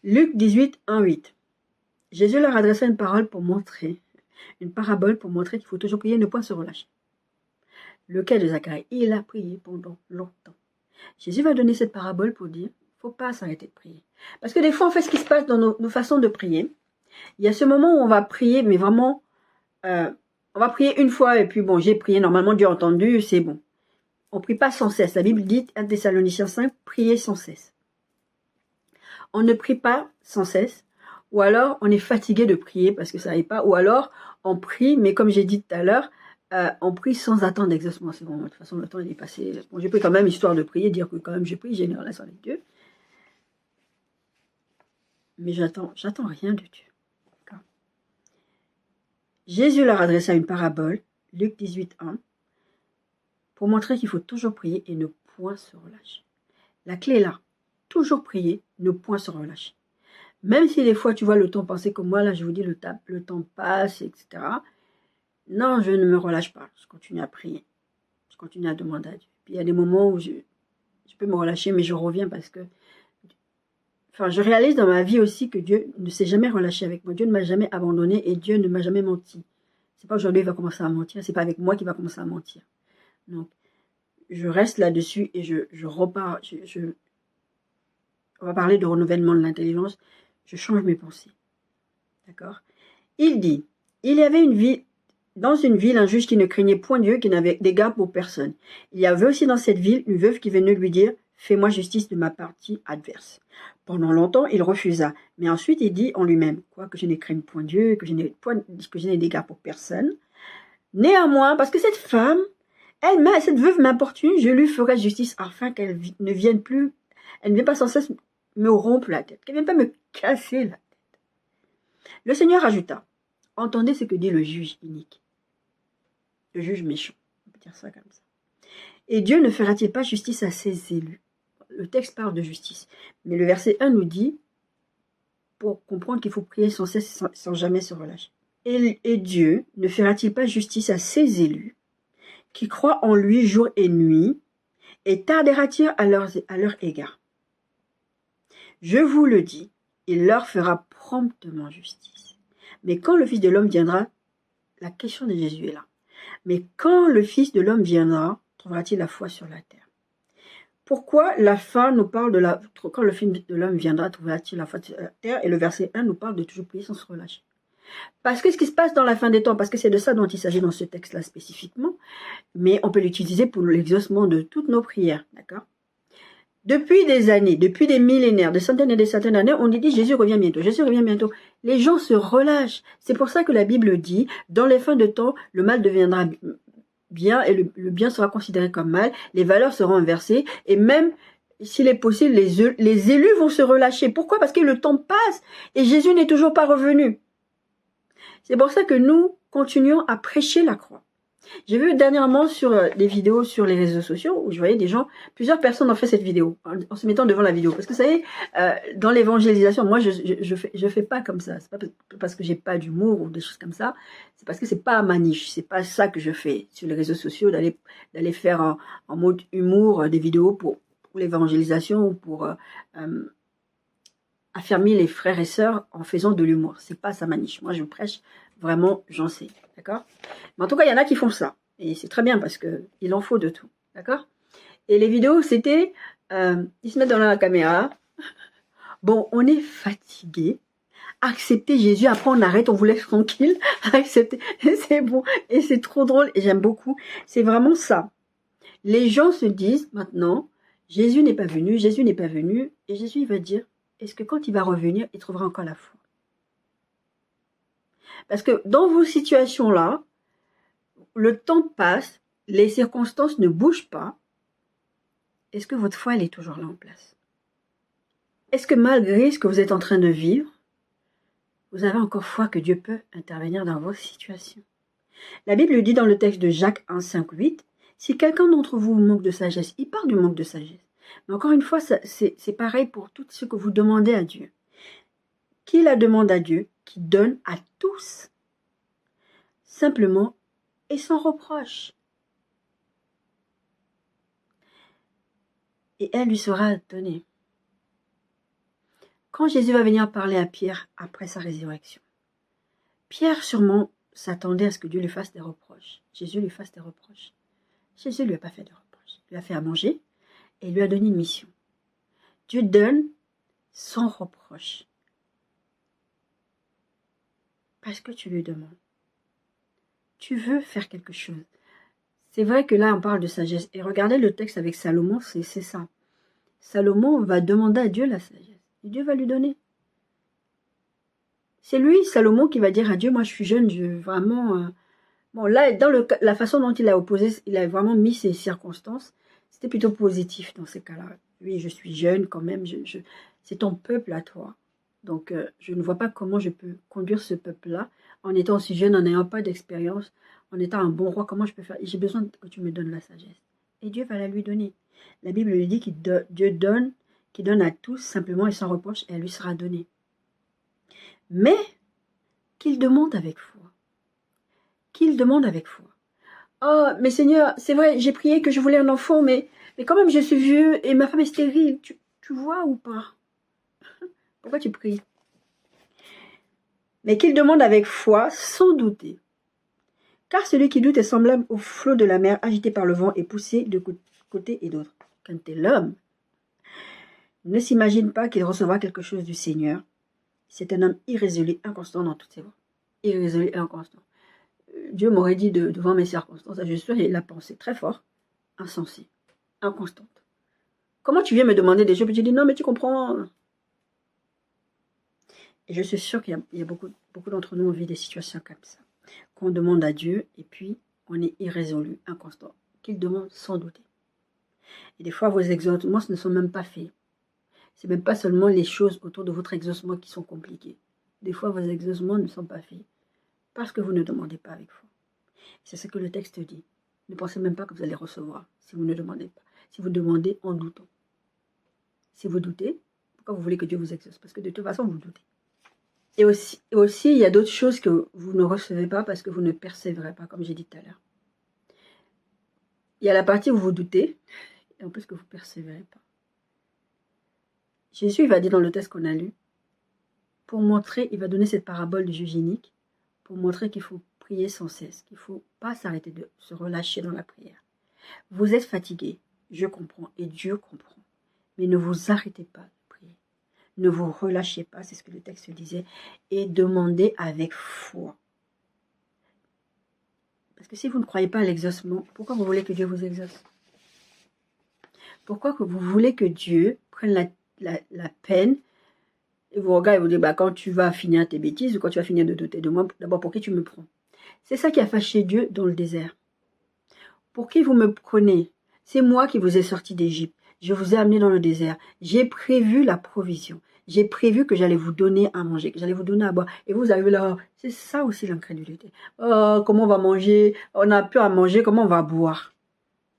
Luc 18, 1, 8. Jésus leur adressa une parabole pour montrer qu'il faut toujours prier, ne point se relâcher. Lequel de Zacharie? Il a prié pendant longtemps. Jésus va donner cette parabole pour dire, il ne faut pas s'arrêter de prier. Parce que des fois, en fait, ce qui se passe dans nos façons de prier, il y a ce moment où on va prier, mais vraiment, on va prier une fois, et puis bon, j'ai prié, normalement Dieu a entendu, c'est bon. On ne prie pas sans cesse. La Bible dit, 1 Thessaloniciens 5, priez sans cesse. On ne prie pas sans cesse, ou alors on est fatigué de prier parce que ça n'arrive pas, ou alors on prie, mais comme j'ai dit tout à l'heure, on prie sans attendre d'exaucement. C'est bon, de toute façon, le temps il est passé. Bon, j'ai pris quand même histoire de prier, dire que quand même j'ai prié, j'ai une relation avec Dieu. Mais j'attends rien de Dieu. Jésus leur adressa une parabole, Luc 18, 1, pour montrer qu'il faut toujours prier et ne point se relâcher. La clé est là. Toujours prier, ne point se relâcher. Même si des fois tu vois le temps passer comme moi, là je vous dis le temps passe, etc. Non, je ne me relâche pas. Je continue à prier. Je continue à demander à Dieu. Puis il y a des moments où je peux me relâcher, mais je reviens parce que... Enfin, je réalise dans ma vie aussi que Dieu ne s'est jamais relâché avec moi. Dieu ne m'a jamais abandonné et Dieu ne m'a jamais menti. C'est pas aujourd'hui qu'il va commencer à mentir, c'est pas avec moi qu'il va commencer à mentir. Donc, je reste là-dessus et je repars. On va parler de renouvellement de l'intelligence. Je change mes pensées. D'accord? Il dit, il y avait dans une ville un juge qui ne craignait point Dieu, qui n'avait d'égard pour personne. Il y avait aussi dans cette ville une veuve qui venait lui dire, fais-moi justice de ma partie adverse. Pendant longtemps, il refusa. Mais ensuite, il dit en lui-même, quoi que je ne craigne point Dieu, que je n'ai d'égard pour personne. Néanmoins, parce que cette femme, cette veuve m'importune, je lui ferai justice afin qu'elle ne vienne plus, elle ne vienne pas sans cesse me rompre la tête, qu'elle ne vienne pas me casser la tête. Le Seigneur ajouta, entendez ce que dit le juge inique, le juge méchant, on peut dire ça comme ça. Et Dieu ne fera-t-il pas justice à ses élus? Le texte parle de justice, mais le verset 1 nous dit, pour comprendre qu'il faut prier sans cesse, sans jamais se relâcher. Et Dieu ne fera-t-il pas justice à ses élus, qui croient en lui jour et nuit, et tardera-t-il à leur égard? Je vous le dis, il leur fera promptement justice. Mais quand le Fils de l'homme viendra, la question de Jésus est là. Mais quand le Fils de l'homme viendra, trouvera-t-il la foi sur la terre? Pourquoi la fin nous parle de quand le Fils de l'homme viendra, trouvera-t-il la foi sur la terre? Et le verset 1 nous parle de toujours prier sans se relâcher. Parce que ce qui se passe dans la fin des temps, parce que c'est de ça dont il s'agit dans ce texte-là spécifiquement, mais on peut l'utiliser pour l'exaucement de toutes nos prières, d'accord? Depuis des années, depuis des millénaires, des centaines et des centaines d'années, on dit Jésus revient bientôt, Jésus revient bientôt. Les gens se relâchent. C'est pour ça que la Bible dit, dans les fins de temps, le mal deviendra bien et le bien sera considéré comme mal, les valeurs seront inversées et même, s'il est possible, les élus vont se relâcher. Pourquoi? Parce que le temps passe et Jésus n'est toujours pas revenu. C'est pour ça que nous continuons à prêcher la croix. J'ai vu dernièrement sur des vidéos sur les réseaux sociaux où je voyais des gens, plusieurs personnes ont fait cette vidéo en se mettant devant la vidéo. Parce que vous savez, dans l'évangélisation, moi je fais pas comme ça. C'est pas parce que j'ai pas d'humour ou des choses comme ça. C'est parce que c'est pas ma niche. C'est pas ça que je fais sur les réseaux sociaux, d'aller faire en mode humour des vidéos pour l'évangélisation ou pour affirmer les frères et sœurs en faisant de l'humour. C'est pas ça ma niche. Moi je prêche vraiment, j'enseigne. D'accord? Mais en tout cas, il y en a qui font ça. Et c'est très bien parce qu'il en faut de tout. D'accord? Et les vidéos, c'était... ils se mettent dans la caméra. Bon, on est fatigué. Accepter Jésus. Après, on arrête, on vous laisse tranquille. Accepter. C'est bon. Et c'est trop drôle. Et j'aime beaucoup. C'est vraiment ça. Les gens se disent maintenant, Jésus n'est pas venu. Jésus n'est pas venu. Et Jésus, il va dire, est-ce que quand il va revenir, il trouvera encore la foi? Parce que dans vos situations-là, le temps passe, les circonstances ne bougent pas, est-ce que votre foi, elle est toujours là en place? Est-ce que malgré ce que vous êtes en train de vivre, vous avez encore foi que Dieu peut intervenir dans vos situations? La Bible dit dans le texte de Jacques 1, 5, 8, si quelqu'un d'entre vous manque de sagesse, il parle du manque de sagesse. Mais encore une fois, c'est pareil pour tout ce que vous demandez à Dieu. Qui la demande à Dieu, qui donne à tous, simplement et sans reproche. Et elle lui sera donnée. Quand Jésus va venir parler à Pierre après sa résurrection, Pierre sûrement s'attendait à ce que Dieu lui fasse des reproches. Jésus lui fasse des reproches. Jésus ne lui a pas fait de reproches. Il lui a fait à manger et il lui a donné une mission. Dieu donne sans reproche. Parce que tu lui demandes. Tu veux faire quelque chose. C'est vrai que là, on parle de sagesse. Et regardez le texte avec Salomon, c'est ça. Salomon va demander à Dieu la sagesse. Et Dieu va lui donner. C'est lui, Salomon, qui va dire à Dieu, moi je suis jeune, je vraiment... Bon, là, dans la façon dont il a opposé, il a vraiment mis ses circonstances, c'était plutôt positif dans ces cas-là. Oui, je suis jeune quand même, c'est ton peuple à toi. Donc, je ne vois pas comment je peux conduire ce peuple-là en étant aussi jeune, en n'ayant pas d'expérience, en étant un bon roi. Comment je peux faire? J'ai besoin que tu me donnes la sagesse. Et Dieu va la lui donner. La Bible lui dit que Dieu donne, qu'il donne à tous simplement et sans reproche, et elle lui sera donnée. Mais qu'il demande avec foi. Qu'il demande avec foi. Oh, mais Seigneur, c'est vrai, j'ai prié que je voulais un enfant, mais quand même je suis vieux et ma femme est stérile. Tu vois ou pas? Pourquoi tu pries? Mais qu'il demande avec foi, sans douter. Car celui qui doute est semblable au flot de la mer, agité par le vent et poussé de côté et d'autre. Quand l'homme ne s'imagine pas qu'il recevra quelque chose du Seigneur, c'est un homme irrésolu, inconstant dans toutes ses voies. Irrésolu et inconstant. Dieu m'aurait dit devant mes circonstances, je suis sûre, il a pensé très fort, insensé, inconstante. Comment tu viens me demander des choses? Puis tu dis non, mais tu comprends. Et je suis sûre qu'il y a beaucoup d'entre nous, on vit des situations comme ça. Qu'on demande à Dieu et puis on est irrésolu, inconstant. Qu'il demande sans douter. Et des fois, vos exaucements ne sont même pas faits. Ce n'est même pas seulement les choses autour de votre exaucement qui sont compliquées. Des fois, vos exaucements ne sont pas faits parce que vous ne demandez pas avec foi. C'est ce que le texte dit. Ne pensez même pas que vous allez recevoir si vous ne demandez pas. Si vous demandez en doutant. Si vous doutez, pourquoi vous voulez que Dieu vous exauce? Parce que de toute façon, vous doutez. Et aussi, il y a d'autres choses que vous ne recevez pas parce que vous ne persévérez pas, comme j'ai dit tout à l'heure. Il y a la partie où vous doutez, et en plus que vous ne persévérez pas. Jésus, il va dire dans le texte qu'on a lu, pour montrer, il va donner cette parabole du juge inique, pour montrer qu'il faut prier sans cesse, qu'il ne faut pas s'arrêter de se relâcher dans la prière. Vous êtes fatigué, je comprends, et Dieu comprend. Mais ne vous arrêtez pas de prier. Ne vous relâchez pas, c'est ce que le texte disait, et demandez avec foi. Parce que si vous ne croyez pas à l'exaucement, pourquoi vous voulez que Dieu vous exauce? Pourquoi que vous voulez que Dieu prenne la peine et vous regarde et vous dit, quand tu vas finir tes bêtises ou quand tu vas finir de douter de moi, d'abord pour qui tu me prends? C'est ça qui a fâché Dieu dans le désert. Pour qui vous me prenez? C'est moi qui vous ai sorti d'Égypte. Je vous ai amené dans le désert. J'ai prévu la provision. J'ai prévu que j'allais vous donner à manger, que j'allais vous donner à boire. Et vous avez là, c'est ça aussi l'incrédulité. Oh, comment on va manger? On n'a plus à manger, comment on va boire?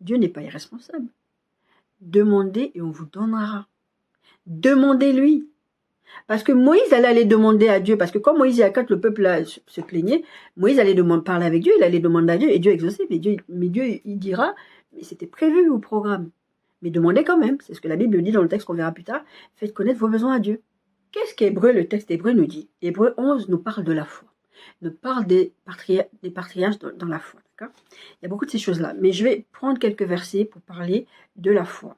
Dieu n'est pas irresponsable. Demandez et on vous donnera. Demandez-lui. Parce que Moïse allait aller demander à Dieu, parce que quand Moïse, quand le peuple là, se plaignait, Moïse allait parler avec Dieu, il allait demander à Dieu, et Dieu exauçait, mais Dieu il dira, mais c'était prévu au programme. Mais demandez quand même, c'est ce que la Bible dit dans le texte qu'on verra plus tard, faites connaître vos besoins à Dieu. Qu'est-ce qu'Hébreu, le texte hébreu nous dit? Hébreu 11 nous parle de la foi, nous parle des patriarches dans la foi. D'accord? Il y a beaucoup de ces choses-là, mais je vais prendre quelques versets pour parler de la foi.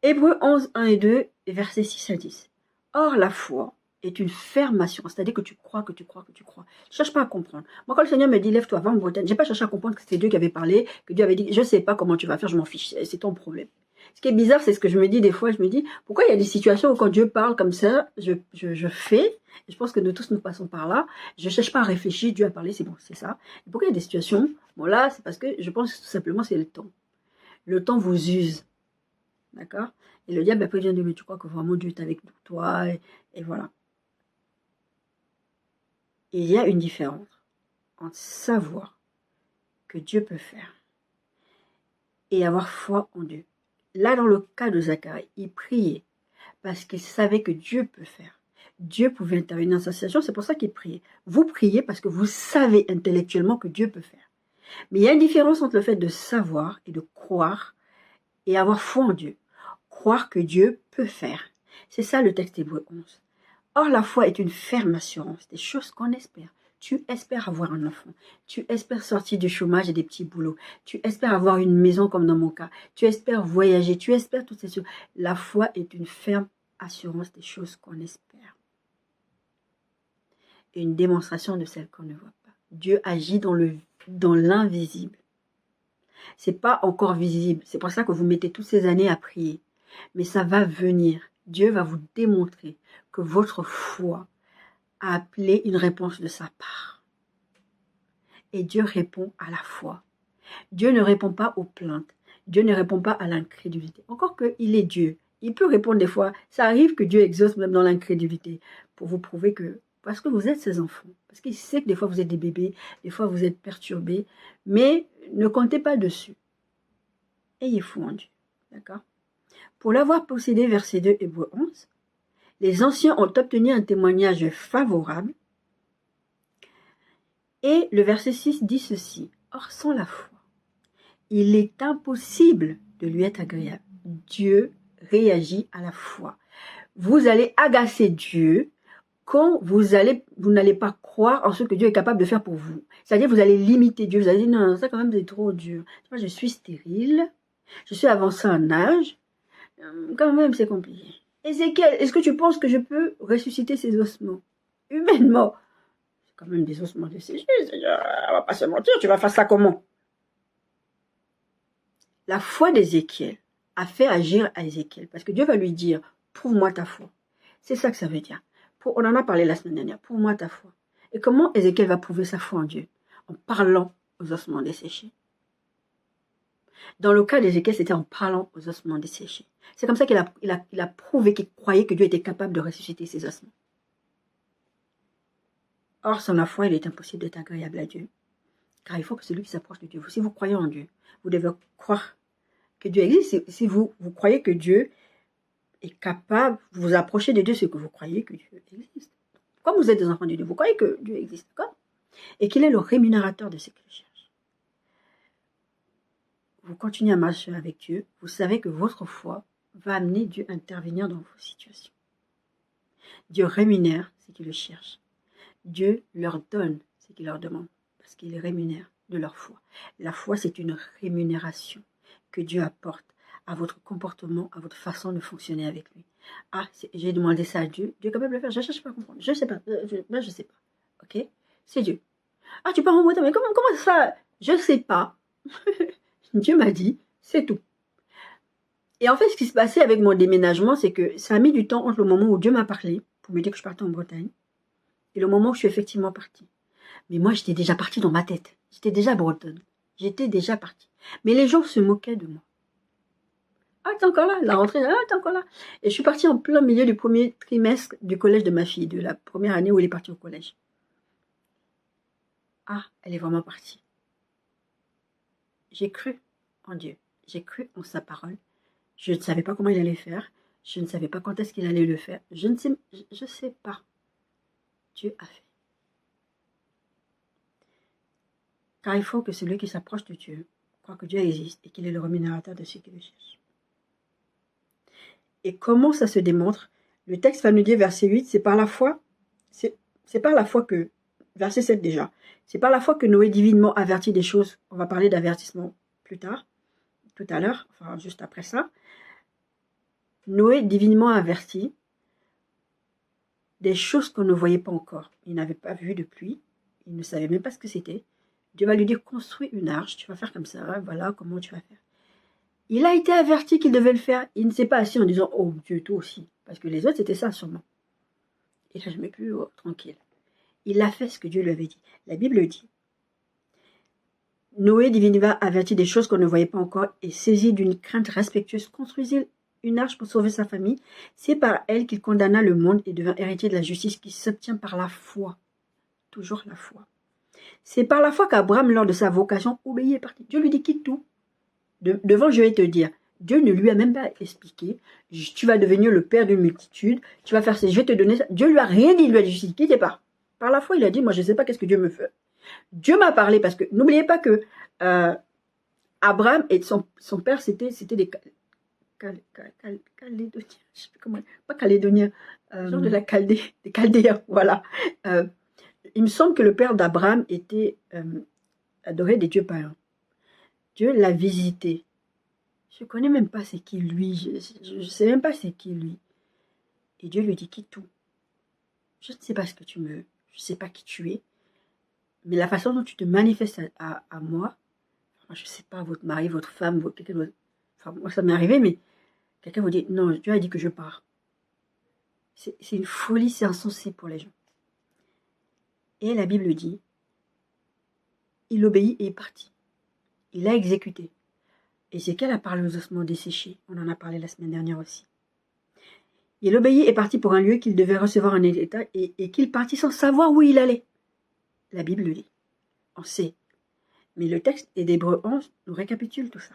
Hébreu 11, 1 et 2, versets 6 à 10. Or, la foi est une ferme assurance, c'est-à-dire que tu crois, que tu crois, que tu crois. Je ne cherche pas à comprendre. Moi, quand le Seigneur me dit, lève-toi, va en Bretagne, je n'ai pas cherché à comprendre que c'était Dieu qui avait parlé, que Dieu avait dit, je ne sais pas comment tu vas faire, je m'en fiche, c'est ton problème. Ce qui est bizarre, c'est ce que je me dis des fois, je me dis, pourquoi il y a des situations où quand Dieu parle comme ça, je fais, et je pense que nous tous nous passons par là, je ne cherche pas à réfléchir, Dieu a parlé, c'est bon, c'est ça. Et pourquoi il y a des situations, bon là, c'est parce que je pense que tout simplement c'est le temps. Le temps vous use. D'accord? Et le diable, après, vient de dire, mais tu crois que vraiment Dieu est avec toi, et voilà. Et il y a une différence entre savoir que Dieu peut faire et avoir foi en Dieu. Là, dans le cas de Zacharie, il priait parce qu'il savait que Dieu peut faire. Dieu pouvait intervenir dans sa situation, c'est pour ça qu'il priait. Vous priez parce que vous savez intellectuellement que Dieu peut faire. Mais il y a une différence entre le fait de savoir et de croire et avoir foi en Dieu. Croire que Dieu peut faire. C'est ça le texte Hébreu 11. Or, la foi est une ferme assurance des choses qu'on espère. Tu espères avoir un enfant. Tu espères sortir du chômage et des petits boulots. Tu espères avoir une maison comme dans mon cas. Tu espères voyager. Tu espères toutes ces choses. La foi est une ferme assurance des choses qu'on espère. Et une démonstration de celles qu'on ne voit pas. Dieu agit dans l'invisible. C'est pas encore visible. C'est pour ça que vous mettez toutes ces années à prier. Mais ça va venir. Dieu va vous démontrer que votre foi a appelé une réponse de sa part. Et Dieu répond à la foi. Dieu ne répond pas aux plaintes. Dieu ne répond pas à l'incrédulité. Encore qu'il est Dieu. Il peut répondre des fois. Ça arrive que Dieu exauce même dans l'incrédulité. Pour vous prouver que, parce que vous êtes ses enfants. Parce qu'il sait que des fois vous êtes des bébés. Des fois vous êtes perturbés. Mais ne comptez pas dessus. Ayez foi en Dieu. D'accord? Pour l'avoir possédé, verset 2, Hébreu 11, les anciens ont obtenu un témoignage favorable. Et le verset 6 dit ceci. Or, sans la foi, il est impossible de lui être agréable. Dieu réagit à la foi. Vous allez agacer Dieu quand vous n'allez pas croire en ce que Dieu est capable de faire pour vous. C'est-à-dire vous allez limiter Dieu. Vous allez dire non, ça quand même c'est trop dur. Moi, je suis stérile. Je suis avancé en âge. Quand même, c'est compliqué. Ézéchiel, est-ce que tu penses que je peux ressusciter ces ossements? Humainement. C'est quand même des ossements desséchés. On va pas se mentir, tu vas faire ça comment? La foi d'Ézéchiel a fait agir à Ézéchiel. Parce que Dieu va lui dire, prouve-moi ta foi. C'est ça que ça veut dire. On en a parlé la semaine dernière. Prouve-moi ta foi. Et comment Ézéchiel va prouver sa foi en Dieu? En parlant aux ossements desséchés. Dans le cas d'Ézéchiel, c'était en parlant aux ossements desséchés. C'est comme ça qu'il a prouvé qu'il croyait que Dieu était capable de ressusciter ses ossements. Or, sans la foi, il est impossible d'être agréable à Dieu. Car il faut que celui qui s'approche de Dieu, si vous croyez en Dieu, vous devez croire que Dieu existe. Si vous croyez que Dieu est capable, vous vous approchez de Dieu, c'est que vous croyez que Dieu existe. Comme vous êtes des enfants de Dieu, vous croyez que Dieu existe, d'accord? Et qu'il est le rémunérateur de ceux qui le cherchent. Vous continuez à marcher avec Dieu, vous savez que votre foi va amener Dieu à intervenir dans vos situations. Dieu rémunère ceux qui le cherchent. Dieu leur donne ce qu'il leur demande, parce qu'il les rémunère de leur foi. La foi, c'est une rémunération que Dieu apporte à votre comportement, à votre façon de fonctionner avec lui. Ah, j'ai demandé ça à Dieu. Dieu est capable de le faire. Je ne cherche pas à comprendre. Je ne sais pas. Je sais pas. Ok? C'est Dieu. Ah, tu pars en Bretagne, mais comment ça? Je ne sais pas. Dieu m'a dit, c'est tout. Et en fait, ce qui se passait avec mon déménagement, c'est que ça a mis du temps entre le moment où Dieu m'a parlé, pour me dire que je partais en Bretagne, et le moment où je suis effectivement partie. Mais moi, j'étais déjà partie dans ma tête. J'étais déjà bretonne. J'étais déjà partie. Mais les gens se moquaient de moi. Ah, t'es encore là? La rentrée, ah, t'es encore là? Et je suis partie en plein milieu du premier trimestre du collège de ma fille, de la première année où elle est partie au collège. Ah, elle est vraiment partie. J'ai cru en Dieu. J'ai cru en sa parole. Je ne savais pas comment il allait faire. Je ne savais pas quand est-ce qu'il allait le faire. Je ne sais pas. Dieu a fait. Car il faut que celui qui s'approche de Dieu croit que Dieu existe et qu'il est le rémunérateur de ceux qui le cherchent. Et comment ça se démontre? Le texte va nous dire, verset 8, c'est par la foi. C'est par la foi que, verset 7 déjà, c'est par la foi que Noé divinement avertit des choses. On va parler d'avertissement plus tard, tout à l'heure, enfin juste après ça. Noé divinement avertit des choses qu'on ne voyait pas encore. Il n'avait pas vu de pluie, il ne savait même pas ce que c'était. Dieu va lui dire, construis une arche, tu vas faire comme ça, voilà comment tu vas faire. Il a été averti qu'il devait le faire. Il ne s'est pas assis en disant, oh Dieu, toi aussi. Parce que les autres, c'était ça sûrement. Et là, je ne mets plus tranquille. Il a fait ce que Dieu lui avait dit. La Bible dit, Noé divinement avertit des choses qu'on ne voyait pas encore et saisi d'une crainte respectueuse, construisit une arche pour sauver sa famille. C'est par elle qu'il condamna le monde et devint héritier de la justice qui s'obtient par la foi. Toujours la foi. C'est par la foi qu'Abraham, lors de sa vocation, obéit et parti. Dieu lui dit quitte tout. Devant, je vais te dire, Dieu ne lui a même pas expliqué, tu vas devenir le père d'une multitude, tu vas faire ça, je vais te donner ça. Dieu lui a rien dit, il lui a dit juste, quittez pas. Par la foi, il a dit, moi je ne sais pas qu'est-ce que Dieu me fait. Dieu m'a parlé parce que, n'oubliez pas que Abraham et son père, c'était des Calédoniens, je sais plus comment, pas Calédoniens, genre de la Chaldée, des Chaldéens, voilà. Il me semble que le père d'Abraham était adoré des dieux païens. Dieu l'a visité. Je ne connais même pas c'est qui lui, je ne sais même pas c'est qui lui. Et Dieu lui dit quitte tout. Je ne sais pas ce que tu me veux, je ne sais pas qui tu es, mais la façon dont tu te manifestes à moi, je ne sais pas, votre mari, votre femme, quelqu'un d'autre. Enfin, moi ça m'est arrivé, mais quelqu'un vous dit non, Dieu a dit que je pars. C'est une folie, c'est insensé pour les gens. Et la Bible dit, il obéit et est parti. Il a exécuté. Ézéchiel a parlé aux ossements desséchés. On en a parlé la semaine dernière aussi. Il obéit et est parti pour un lieu qu'il devait recevoir un état et qu'il partit sans savoir où il allait. La Bible le dit. On sait. Mais le texte d'Hébreux 11 nous récapitule tout ça.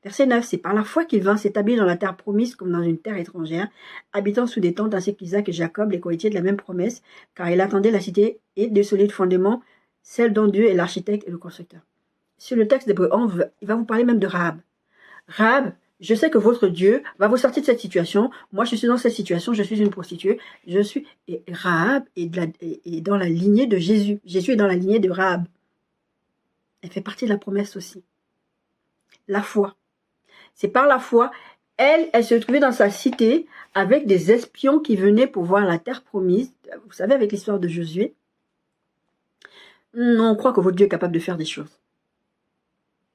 Verset 9, c'est par la foi qu'il vint s'établir dans la terre promise comme dans une terre étrangère, habitant sous des tentes ainsi qu'Isaac et Jacob, les cohéritiers de la même promesse, car il attendait la cité et de solides fondements, celle dont Dieu est l'architecte et le constructeur. Sur le texte d'Hébreux 11, il va vous parler même de Rahab. Rahab, je sais que votre Dieu va vous sortir de cette situation. Moi, je suis dans cette situation, je suis une prostituée. Et Rahab est dans la lignée de Jésus. Jésus est dans la lignée de Rahab. Elle fait partie de la promesse aussi. La foi. C'est par la foi. Elle se trouvait dans sa cité avec des espions qui venaient pour voir la terre promise. Vous savez, avec l'histoire de Josué. On croit que votre Dieu est capable de faire des choses.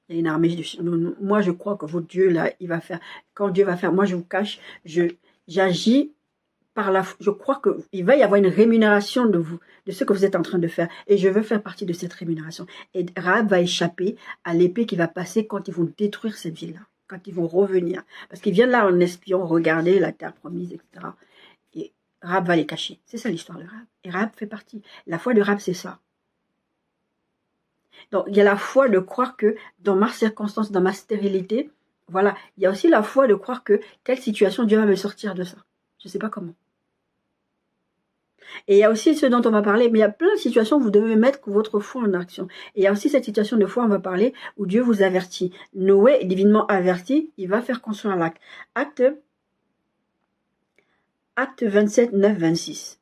Il y a une armée de... Moi, je crois que votre Dieu, là, il va faire... Quand Dieu va faire, moi, je vous cache, j'agis par la... Je crois qu'il va y avoir une rémunération de vous, de ce que vous êtes en train de faire. Et je veux faire partie de cette rémunération. Et Rahab va échapper à l'épée qui va passer quand ils vont détruire cette ville-là. Quand ils vont revenir. Parce qu'ils viennent là en espion, regarder la terre promise, etc. Et Rahab va les cacher. C'est ça l'histoire de Rahab. Et Rahab fait partie. La foi de Rahab, c'est ça. Donc, il y a la foi de croire que dans ma circonstance, dans ma stérilité, voilà, il y a aussi la foi de croire que telle situation, Dieu va me sortir de ça. Je ne sais pas comment. Et il y a aussi ce dont on va parler, mais il y a plein de situations où vous devez mettre votre foi en action. Et il y a aussi cette situation de foi, on va parler, où Dieu vous avertit. Noé est divinement averti, il va faire construire un lac. Acte 27, 9, 26.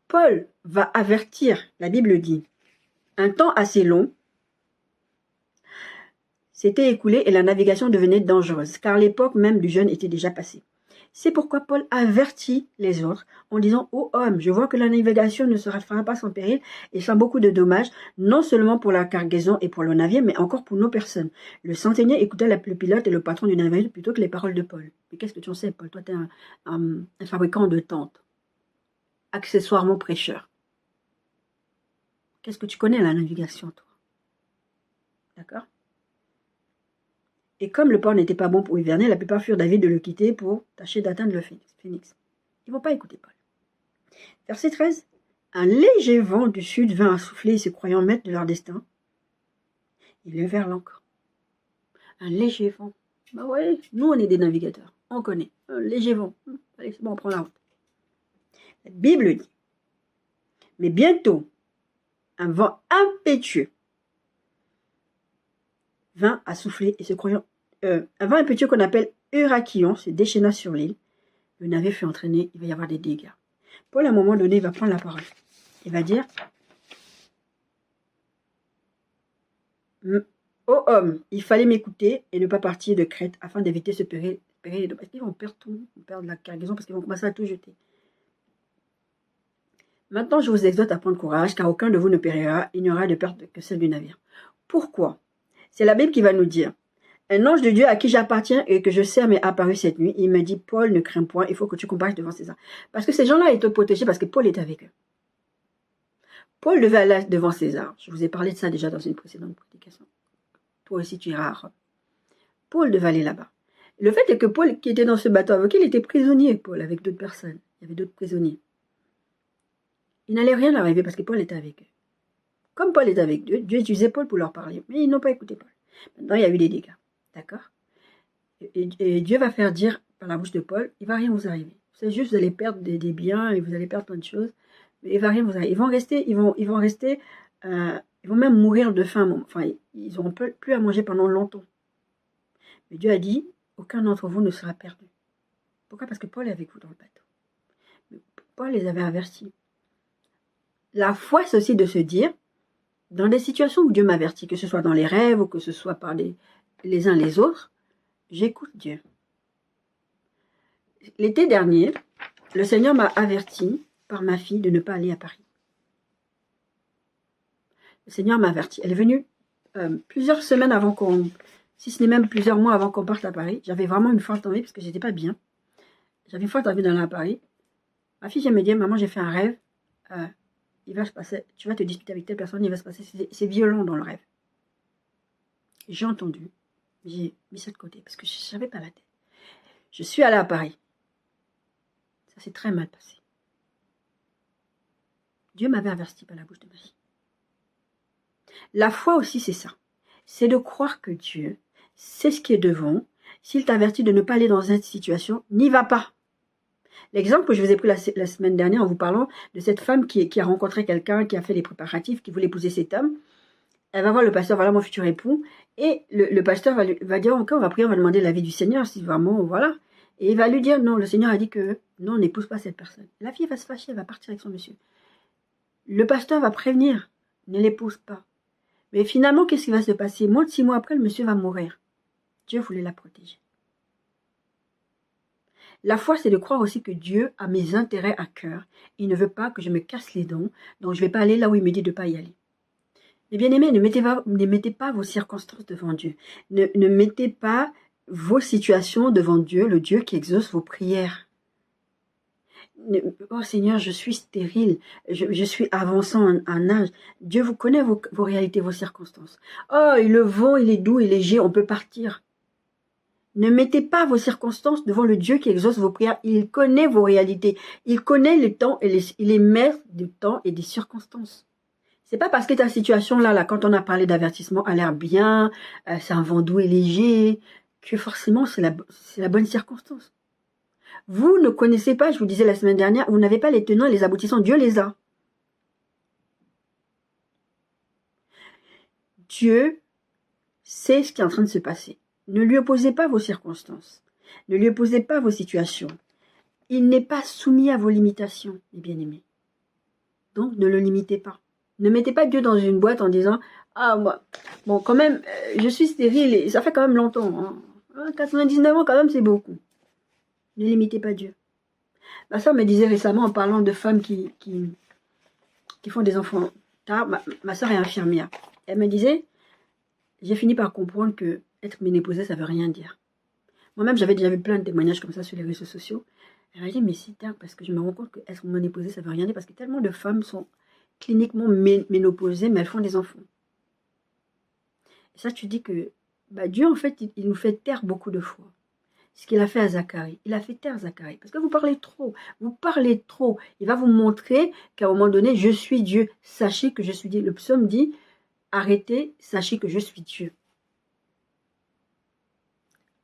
Paul va avertir, la Bible dit, un temps assez long s'était écoulé et la navigation devenait dangereuse, car l'époque même du jeûne était déjà passée. C'est pourquoi Paul avertit les autres en disant « Ô homme, je vois que la navigation ne se fera pas sans péril et sans beaucoup de dommages, non seulement pour la cargaison et pour le navire, mais encore pour nos personnes. » Le centenier écoutait le pilote et le patron du navire plutôt que les paroles de Paul. Mais qu'est-ce que tu en sais, Paul? Toi, tu es un fabricant de tentes, accessoirement prêcheur. Qu'est-ce que tu connais à la navigation, toi? D'accord? Et comme le port n'était pas bon pour hiverner, la plupart furent d'avis de le quitter pour tâcher d'atteindre le phénix. Ils ne vont pas écouter Paul. Verset 13. Un léger vent du sud vint à souffler, se croyant maîtres de leur destin. Ils levèrent l'ancre. Un léger vent. Bah ouais, nous on est des navigateurs. On connaît. Un léger vent. Allez, c'est bon, on prend la route. La Bible dit. Mais bientôt, un vent impétueux vint à souffler et se croyant... un vent impétueux qu'on appelle Euraquillon se déchaîna sur l'île. Le navire fut entraîné, il va y avoir des dégâts. Paul, à un moment donné, va prendre la parole. Il va dire « Ô homme, il fallait m'écouter et ne pas partir de Crète afin d'éviter ce péril. Parce qu'ils vont perdre tout, ils vont perdre la cargaison parce qu'ils vont commencer à tout jeter. Maintenant, je vous exhorte à prendre courage, car aucun de vous ne périra, il n'y aura de perte que celle du navire. » Pourquoi? C'est la Bible qui va nous dire. Un ange de Dieu à qui j'appartiens et que je sers m'est apparu cette nuit. Il me dit, Paul, ne crains point, il faut que tu comparaisses devant César. Parce que ces gens-là étaient protégés parce que Paul était avec eux. Paul devait aller devant César. Je vous ai parlé de ça déjà dans une précédente prédication. Toi aussi, tu iras à Rome. Paul devait aller là-bas. Le fait est que Paul, qui était dans ce bateau avec lui, il était prisonnier, Paul, avec d'autres personnes. Il y avait d'autres prisonniers. Il n'allait rien leur arriver parce que Paul était avec eux. Comme Paul est avec Dieu, Dieu utilisait Paul pour leur parler. Mais ils n'ont pas écouté Paul. Maintenant, il y a eu des dégâts. D'accord? Et Dieu va faire dire par la bouche de Paul, il ne va rien vous arriver. C'est juste, vous allez perdre des biens et vous allez perdre plein de choses. Mais il ne va rien vous arriver. Ils vont rester, ils vont même mourir de faim. Enfin, ils n'auront plus à manger pendant longtemps. Mais Dieu a dit, aucun d'entre vous ne sera perdu. Pourquoi? Parce que Paul est avec vous dans le bateau. Paul les avait avertis. La foi, c'est aussi de se dire, dans des situations où Dieu m'avertit, que ce soit dans les rêves ou que ce soit par les uns les autres, j'écoute Dieu. L'été dernier, le Seigneur m'a averti par ma fille de ne pas aller à Paris. Le Seigneur m'a averti. Elle est venue plusieurs semaines avant qu'on, si ce n'est même plusieurs mois avant qu'on parte à Paris. J'avais vraiment une forte envie parce que j'étais pas bien. J'avais une forte envie d'aller à Paris. Ma fille vient me dire, maman, j'ai fait un rêve. Il va se passer, tu vas te disputer avec telle personne, il va se passer, c'est violent dans le rêve. J'ai entendu, j'ai mis ça de côté parce que je n'avais pas la tête. Je suis allée à Paris. Ça s'est très mal passé. Dieu m'avait averti par la bouche de ma fille. La foi aussi, c'est ça. C'est de croire que Dieu sait ce qui est devant. S'il t'avertit de ne pas aller dans cette situation, n'y va pas. L'exemple que je vous ai pris la semaine dernière en vous parlant de cette femme qui a rencontré quelqu'un, qui a fait les préparatifs, qui voulait épouser cet homme, elle va voir le pasteur, voilà mon futur époux, et le pasteur va dire, ok, on va prier, on va demander l'avis du Seigneur, si vraiment, voilà. Et il va lui dire, non, le Seigneur a dit que non, on n'épouse pas cette personne. La fille va se fâcher, elle va partir avec son monsieur. Le pasteur va prévenir, ne l'épouse pas. Mais finalement, qu'est-ce qui va se passer? Moins de 6 mois après, le monsieur va mourir. Dieu voulait la protéger. La foi, c'est de croire aussi que Dieu a mes intérêts à cœur. Il ne veut pas que je me casse les dents, donc je ne vais pas aller là où il me dit de ne pas y aller. Mais bien aimés, ne mettez pas vos circonstances devant Dieu. Ne mettez pas vos situations devant Dieu, le Dieu qui exauce vos prières. Oh Seigneur, je suis stérile, je suis avançant en âge. Dieu vous connaît vos réalités, vos circonstances. Oh, le vent, il est doux et léger, on peut partir. Ne mettez pas vos circonstances devant le Dieu qui exauce vos prières. Il connaît vos réalités. Il connaît le temps et il est maître du temps et des circonstances. C'est pas parce que ta situation là, quand on a parlé d'avertissement, a l'air bien, c'est un vent doux et léger, que forcément c'est la bonne circonstance. Vous ne connaissez pas, je vous disais la semaine dernière, vous n'avez pas les tenants et les aboutissants, Dieu les a. Dieu sait ce qui est en train de se passer. Ne lui opposez pas vos circonstances. Ne lui opposez pas vos situations. Il n'est pas soumis à vos limitations, mes bien-aimés. Donc, ne le limitez pas. Ne mettez pas Dieu dans une boîte en disant « Ah, moi, bon, quand même, je suis stérile et ça fait quand même longtemps. Hein. 99 ans, quand même, c'est beaucoup. » Ne limitez pas Dieu. Ma soeur me disait récemment, en parlant de femmes qui font des enfants tard, ma soeur est infirmière. Elle me disait « J'ai fini par comprendre que être ménopausée, ça ne veut rien dire. » Moi-même, j'avais déjà vu plein de témoignages comme ça sur les réseaux sociaux. Elle m'a dit, mais c'est dingue, parce que je me rends compte qu'être ménopausée, ça ne veut rien dire, parce que tellement de femmes sont cliniquement ménopausées, mais elles font des enfants. Et ça, tu dis que Dieu, en fait, il nous fait taire beaucoup de fois. Ce qu'il a fait à Zacharie. Il a fait taire Zacharie. Parce que vous parlez trop. Vous parlez trop. Il va vous montrer qu'à un moment donné, je suis Dieu. Sachez que je suis Dieu. Le psaume dit, arrêtez, sachez que je suis Dieu.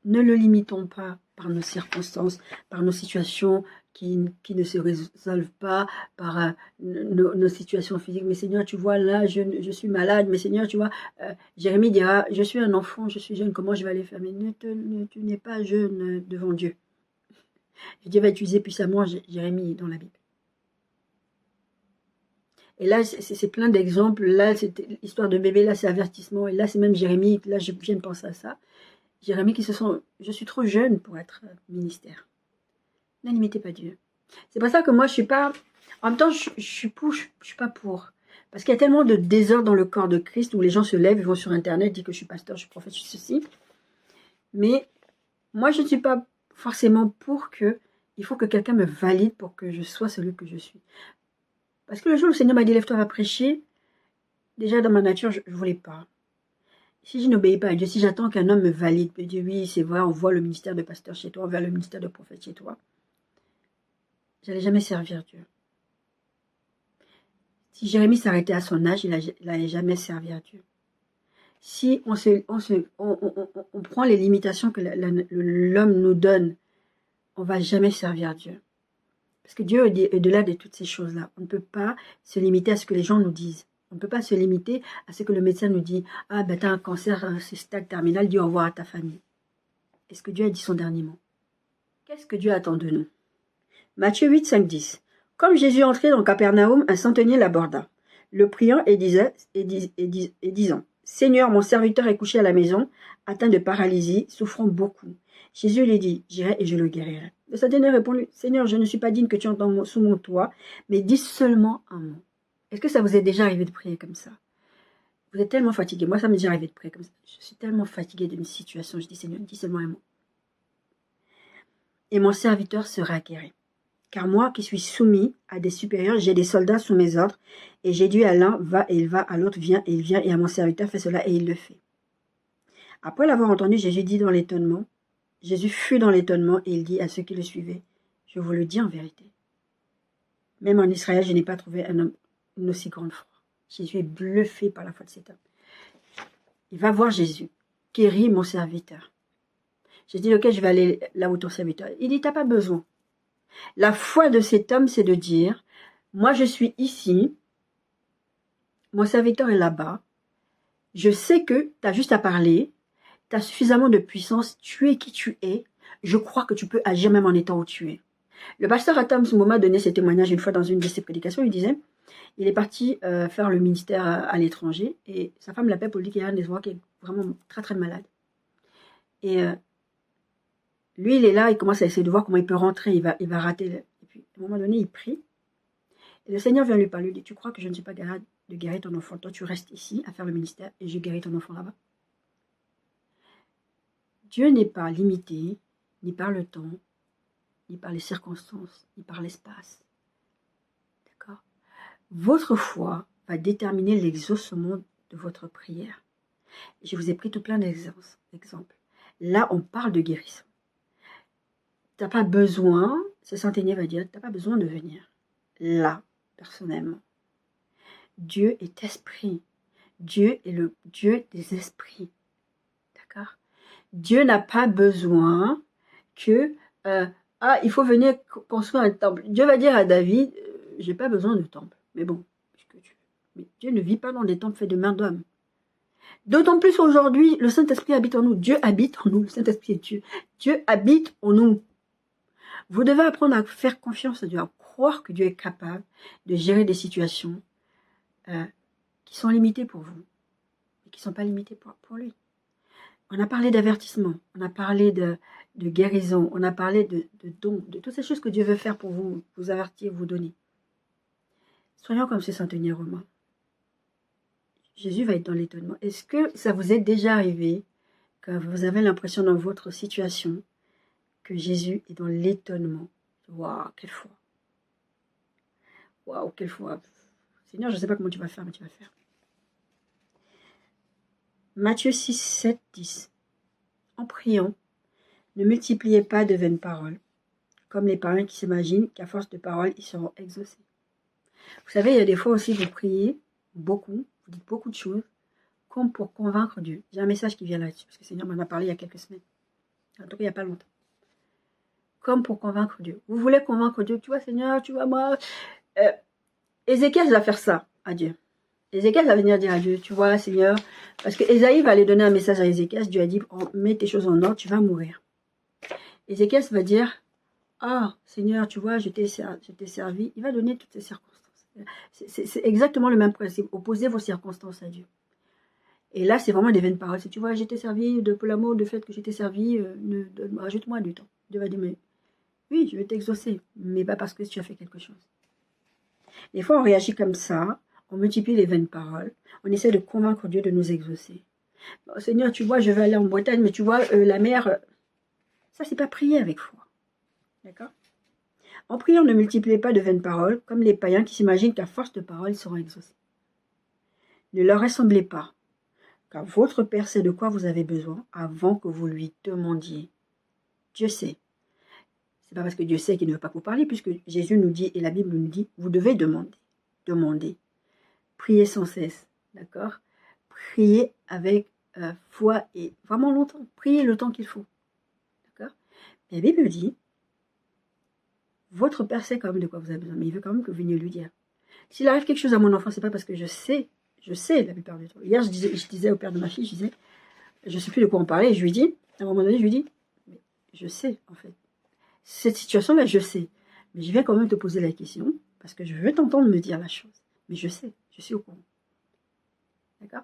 Ne le limitons pas par nos circonstances, par nos situations qui ne se résolvent pas, par nos situations physiques. Mais Seigneur, tu vois, là, je suis malade. Mais Seigneur, tu vois, Jérémie dira, je suis un enfant, je suis jeune, comment je vais aller faire? Mais tu n'es pas jeune devant Dieu. Dieu va utiliser puissamment Jérémie dans la Bible. Et là, c'est plein d'exemples. Là, c'est l'histoire de bébé, là, c'est avertissement. Et là, c'est même Jérémie. Là, je viens de penser à ça. Jérémie qui se sent, je suis trop jeune pour être ministère. Ne limitez pas Dieu. C'est pour ça que moi, je suis pas, en même temps, je suis pas pour. Parce qu'il y a tellement de désordre dans le corps de Christ où les gens se lèvent, ils vont sur Internet, disent que je suis pasteur, je suis prophète, je suis ceci. Mais moi, je ne suis pas forcément pour que, il faut que quelqu'un me valide pour que je sois celui que je suis. Parce que le jour où le Seigneur m'a dit, lève-toi, va prêcher, déjà dans ma nature, je ne voulais pas. Si je n'obéis pas à Dieu, si j'attends qu'un homme me valide, me dit oui, c'est vrai, on voit le ministère de pasteur chez toi, on voit le ministère de prophète chez toi, j'allais jamais servir Dieu. Si Jérémie s'arrêtait à son âge, il n'allait jamais servir Dieu. Si on prend les limitations que l'homme nous donne, on ne va jamais servir Dieu. Parce que Dieu est au-delà de toutes ces choses-là. On ne peut pas se limiter à ce que les gens nous disent. On ne peut pas se limiter à ce que le médecin nous dit. Ah, ben, tu as un cancer, c'est stade terminal, dis au revoir à ta famille. Est-ce que Dieu a dit son dernier mot? Qu'est-ce que Dieu attend de nous? Matthieu 8, 5, 10. Comme Jésus entrait dans Capernaum, un centenier l'aborda, le priant et disant, Seigneur, mon serviteur est couché à la maison, atteint de paralysie, souffrant beaucoup. Jésus lui dit, j'irai et je le guérirai. Le centenier répondit, Seigneur, je ne suis pas digne que tu entres sous mon toit, mais dis seulement un mot. Est-ce que ça vous est déjà arrivé de prier comme ça? Vous êtes tellement fatigué. Moi, ça m'est déjà arrivé de prier comme ça. Je suis tellement fatiguée d'une situation. Je dis, Seigneur, dis seulement un mot. Et mon serviteur sera guéri. Car moi qui suis soumis à des supérieurs, j'ai des soldats sous mes ordres, et j'ai dit à l'un, va et il va, à l'autre, viens et il vient, et à mon serviteur, fais cela et il le fait. Après l'avoir entendu, Jésus fut dans l'étonnement, et il dit à ceux qui le suivaient, je vous le dis en vérité. Même en Israël, je n'ai pas trouvé un homme une aussi grande foi. Jésus est bluffé par la foi de cet homme. Il va voir Jésus, guéris mon serviteur. J'ai dit, ok, je vais aller là où ton serviteur. Il dit, t'as pas besoin. La foi de cet homme, c'est de dire, moi je suis ici, mon serviteur est là-bas, je sais que tu as juste à parler, tu as suffisamment de puissance, tu es qui tu es, je crois que tu peux agir même en étant où tu es. Le pasteur Atam Soumoma donnait ses témoignages une fois dans une de ses prédications, il disait, il est parti faire le ministère à l'étranger, et sa femme l'appelle pour lui dire qu'il y a un des qui est vraiment très très malade. Et lui, il est là, il commence à essayer de voir comment il peut rentrer, il va rater. Et puis, à un moment donné, il prie. Et le Seigneur vient lui parler, il dit, tu crois que je ne suis pas capable de guérir ton enfant? Toi, tu restes ici à faire le ministère et je guéris ton enfant là-bas. Dieu n'est pas limité, ni par le temps, ni par les circonstances, ni par l'espace. D'accord? Votre foi va déterminer l'exaucement de votre prière. Je vous ai pris tout plein d'exemples. Là, on parle de guérison. Tu n'as pas besoin, ce centenier va dire, tu n'as pas besoin de venir là, personnellement. Dieu est esprit. Dieu est le Dieu des esprits. D'accord? Dieu n'a pas besoin que il faut venir construire un temple. Dieu va dire à David, j'ai pas besoin de temple. Mais bon, mais Dieu ne vit pas dans des temples faits de mains d'hommes. D'autant plus aujourd'hui, le Saint-Esprit habite en nous. Dieu habite en nous. Le Saint-Esprit est Dieu. Dieu habite en nous. Vous devez apprendre à faire confiance à Dieu, à croire que Dieu est capable de gérer des situations qui sont limitées pour vous et qui ne sont pas limitées pour lui. On a parlé d'avertissement, on a parlé de guérison, on a parlé de dons, de toutes ces choses que Dieu veut faire pour vous, vous avertir, vous donner. Soyons comme ce centenier romain. Jésus va être dans l'étonnement. Est-ce que ça vous est déjà arrivé, que vous avez l'impression dans votre situation, que Jésus est dans l'étonnement? Waouh, quelle foi! Waouh, quelle foi! Seigneur, je ne sais pas comment tu vas faire, mais tu vas faire. Matthieu 6, 7, 10. En priant, ne multipliez pas de vaines paroles, comme les païens qui s'imaginent qu'à force de paroles, ils seront exaucés. Vous savez, il y a des fois aussi, vous priez beaucoup, vous dites beaucoup de choses, comme pour convaincre Dieu. J'ai un message qui vient là-dessus, parce que le Seigneur m'en a parlé il y a quelques semaines. En tout cas, il n'y a pas longtemps. Comme pour convaincre Dieu. Vous voulez convaincre Dieu, tu vois, Seigneur, tu vois, moi. Ézéchiel va faire ça à Dieu. Ézéchiel va venir dire à Dieu, tu vois, Seigneur, parce que Ésaïe va aller donner un message à Ézéchiel. Dieu a dit, mets tes choses en ordre, tu vas mourir. Ézéchiel va dire, ah, Seigneur, tu vois, je t'ai servi. Il va donner toutes ces circonstances. C'est exactement le même principe. Opposez vos circonstances à Dieu. Et là, c'est vraiment des vaines paroles. Si tu vois, je t'ai servi pour l'amour, du fait que je t'ai servi, rajoute-moi du temps. Dieu va dire, mais oui, je vais t'exaucer, mais pas parce que tu as fait quelque chose. Des fois, on réagit comme ça, on multiplie les vaines paroles, on essaie de convaincre Dieu de nous exaucer. Bon, Seigneur, tu vois, je vais aller en Bretagne, mais tu vois, la mer, ça, c'est pas prier avec foi. D'accord? En priant, ne multipliez pas de vaines paroles, comme les païens qui s'imaginent qu'à force de paroles, ils seront exaucés. Ne leur ressemblez pas, car votre Père sait de quoi vous avez besoin avant que vous lui demandiez. Dieu sait. C'est pas parce que Dieu sait qu'il ne veut pas vous parler, puisque Jésus nous dit, et la Bible nous dit, vous devez demander. Demander. Priez sans cesse. D'accord? Priez avec foi et vraiment longtemps. Priez le temps qu'il faut. D'accord? Et la Bible dit, votre Père sait quand même de quoi vous avez besoin, mais il veut quand même que vous veniez lui dire. S'il arrive quelque chose à mon enfant, c'est pas parce que je sais la plupart du temps. Hier, je disais au père de ma fille, je disais, je sais plus de quoi on parlait, et je lui dis, à un moment donné, je lui dis, mais je sais, en fait. Cette situation-là, je sais. Mais je vais quand même te poser la question, parce que je veux t'entendre me dire la chose. Mais je sais, je suis au courant. D'accord?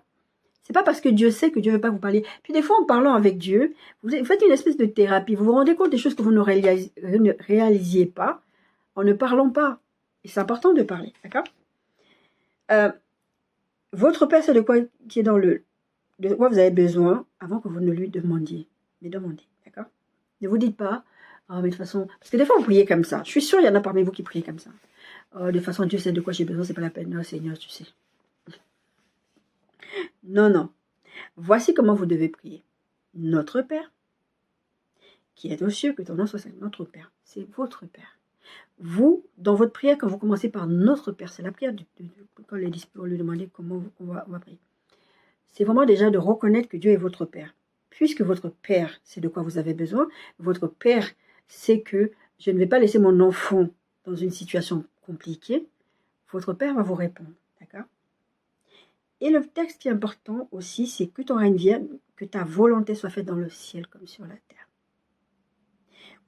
C'est pas parce que Dieu sait que Dieu ne veut pas vous parler. Puis des fois, en parlant avec Dieu, vous faites une espèce de thérapie. Vous vous rendez compte des choses que vous ne réalisiez pas en ne parlant pas. Et c'est important de parler. D'accord? Votre Père sait de quoi vous avez besoin avant que vous ne lui demandiez. Mais demandez. D'accord? Ne vous dites pas, oh, mais de toute façon, parce que des fois vous priez comme ça. Je suis sûre, il y en a parmi vous qui priez comme ça. Oh, de toute façon, Dieu sait de quoi j'ai besoin, c'est pas la peine. Non, Seigneur, tu sais. Non, non. Voici comment vous devez prier. Notre Père, qui est aux cieux, que ton nom soit saint. Notre Père, c'est votre Père. Vous, dans votre prière, quand vous commencez par notre Père, c'est la prière quand les disciples lui demandaient comment on va prier. C'est vraiment déjà de reconnaître que Dieu est votre Père. Puisque votre Père sait de quoi vous avez besoin, votre Père sait que je ne vais pas laisser mon enfant dans une situation compliquée, votre Père va vous répondre. D'accord? Et le texte qui est important aussi, c'est que ton règne vienne, que ta volonté soit faite dans le ciel comme sur la terre.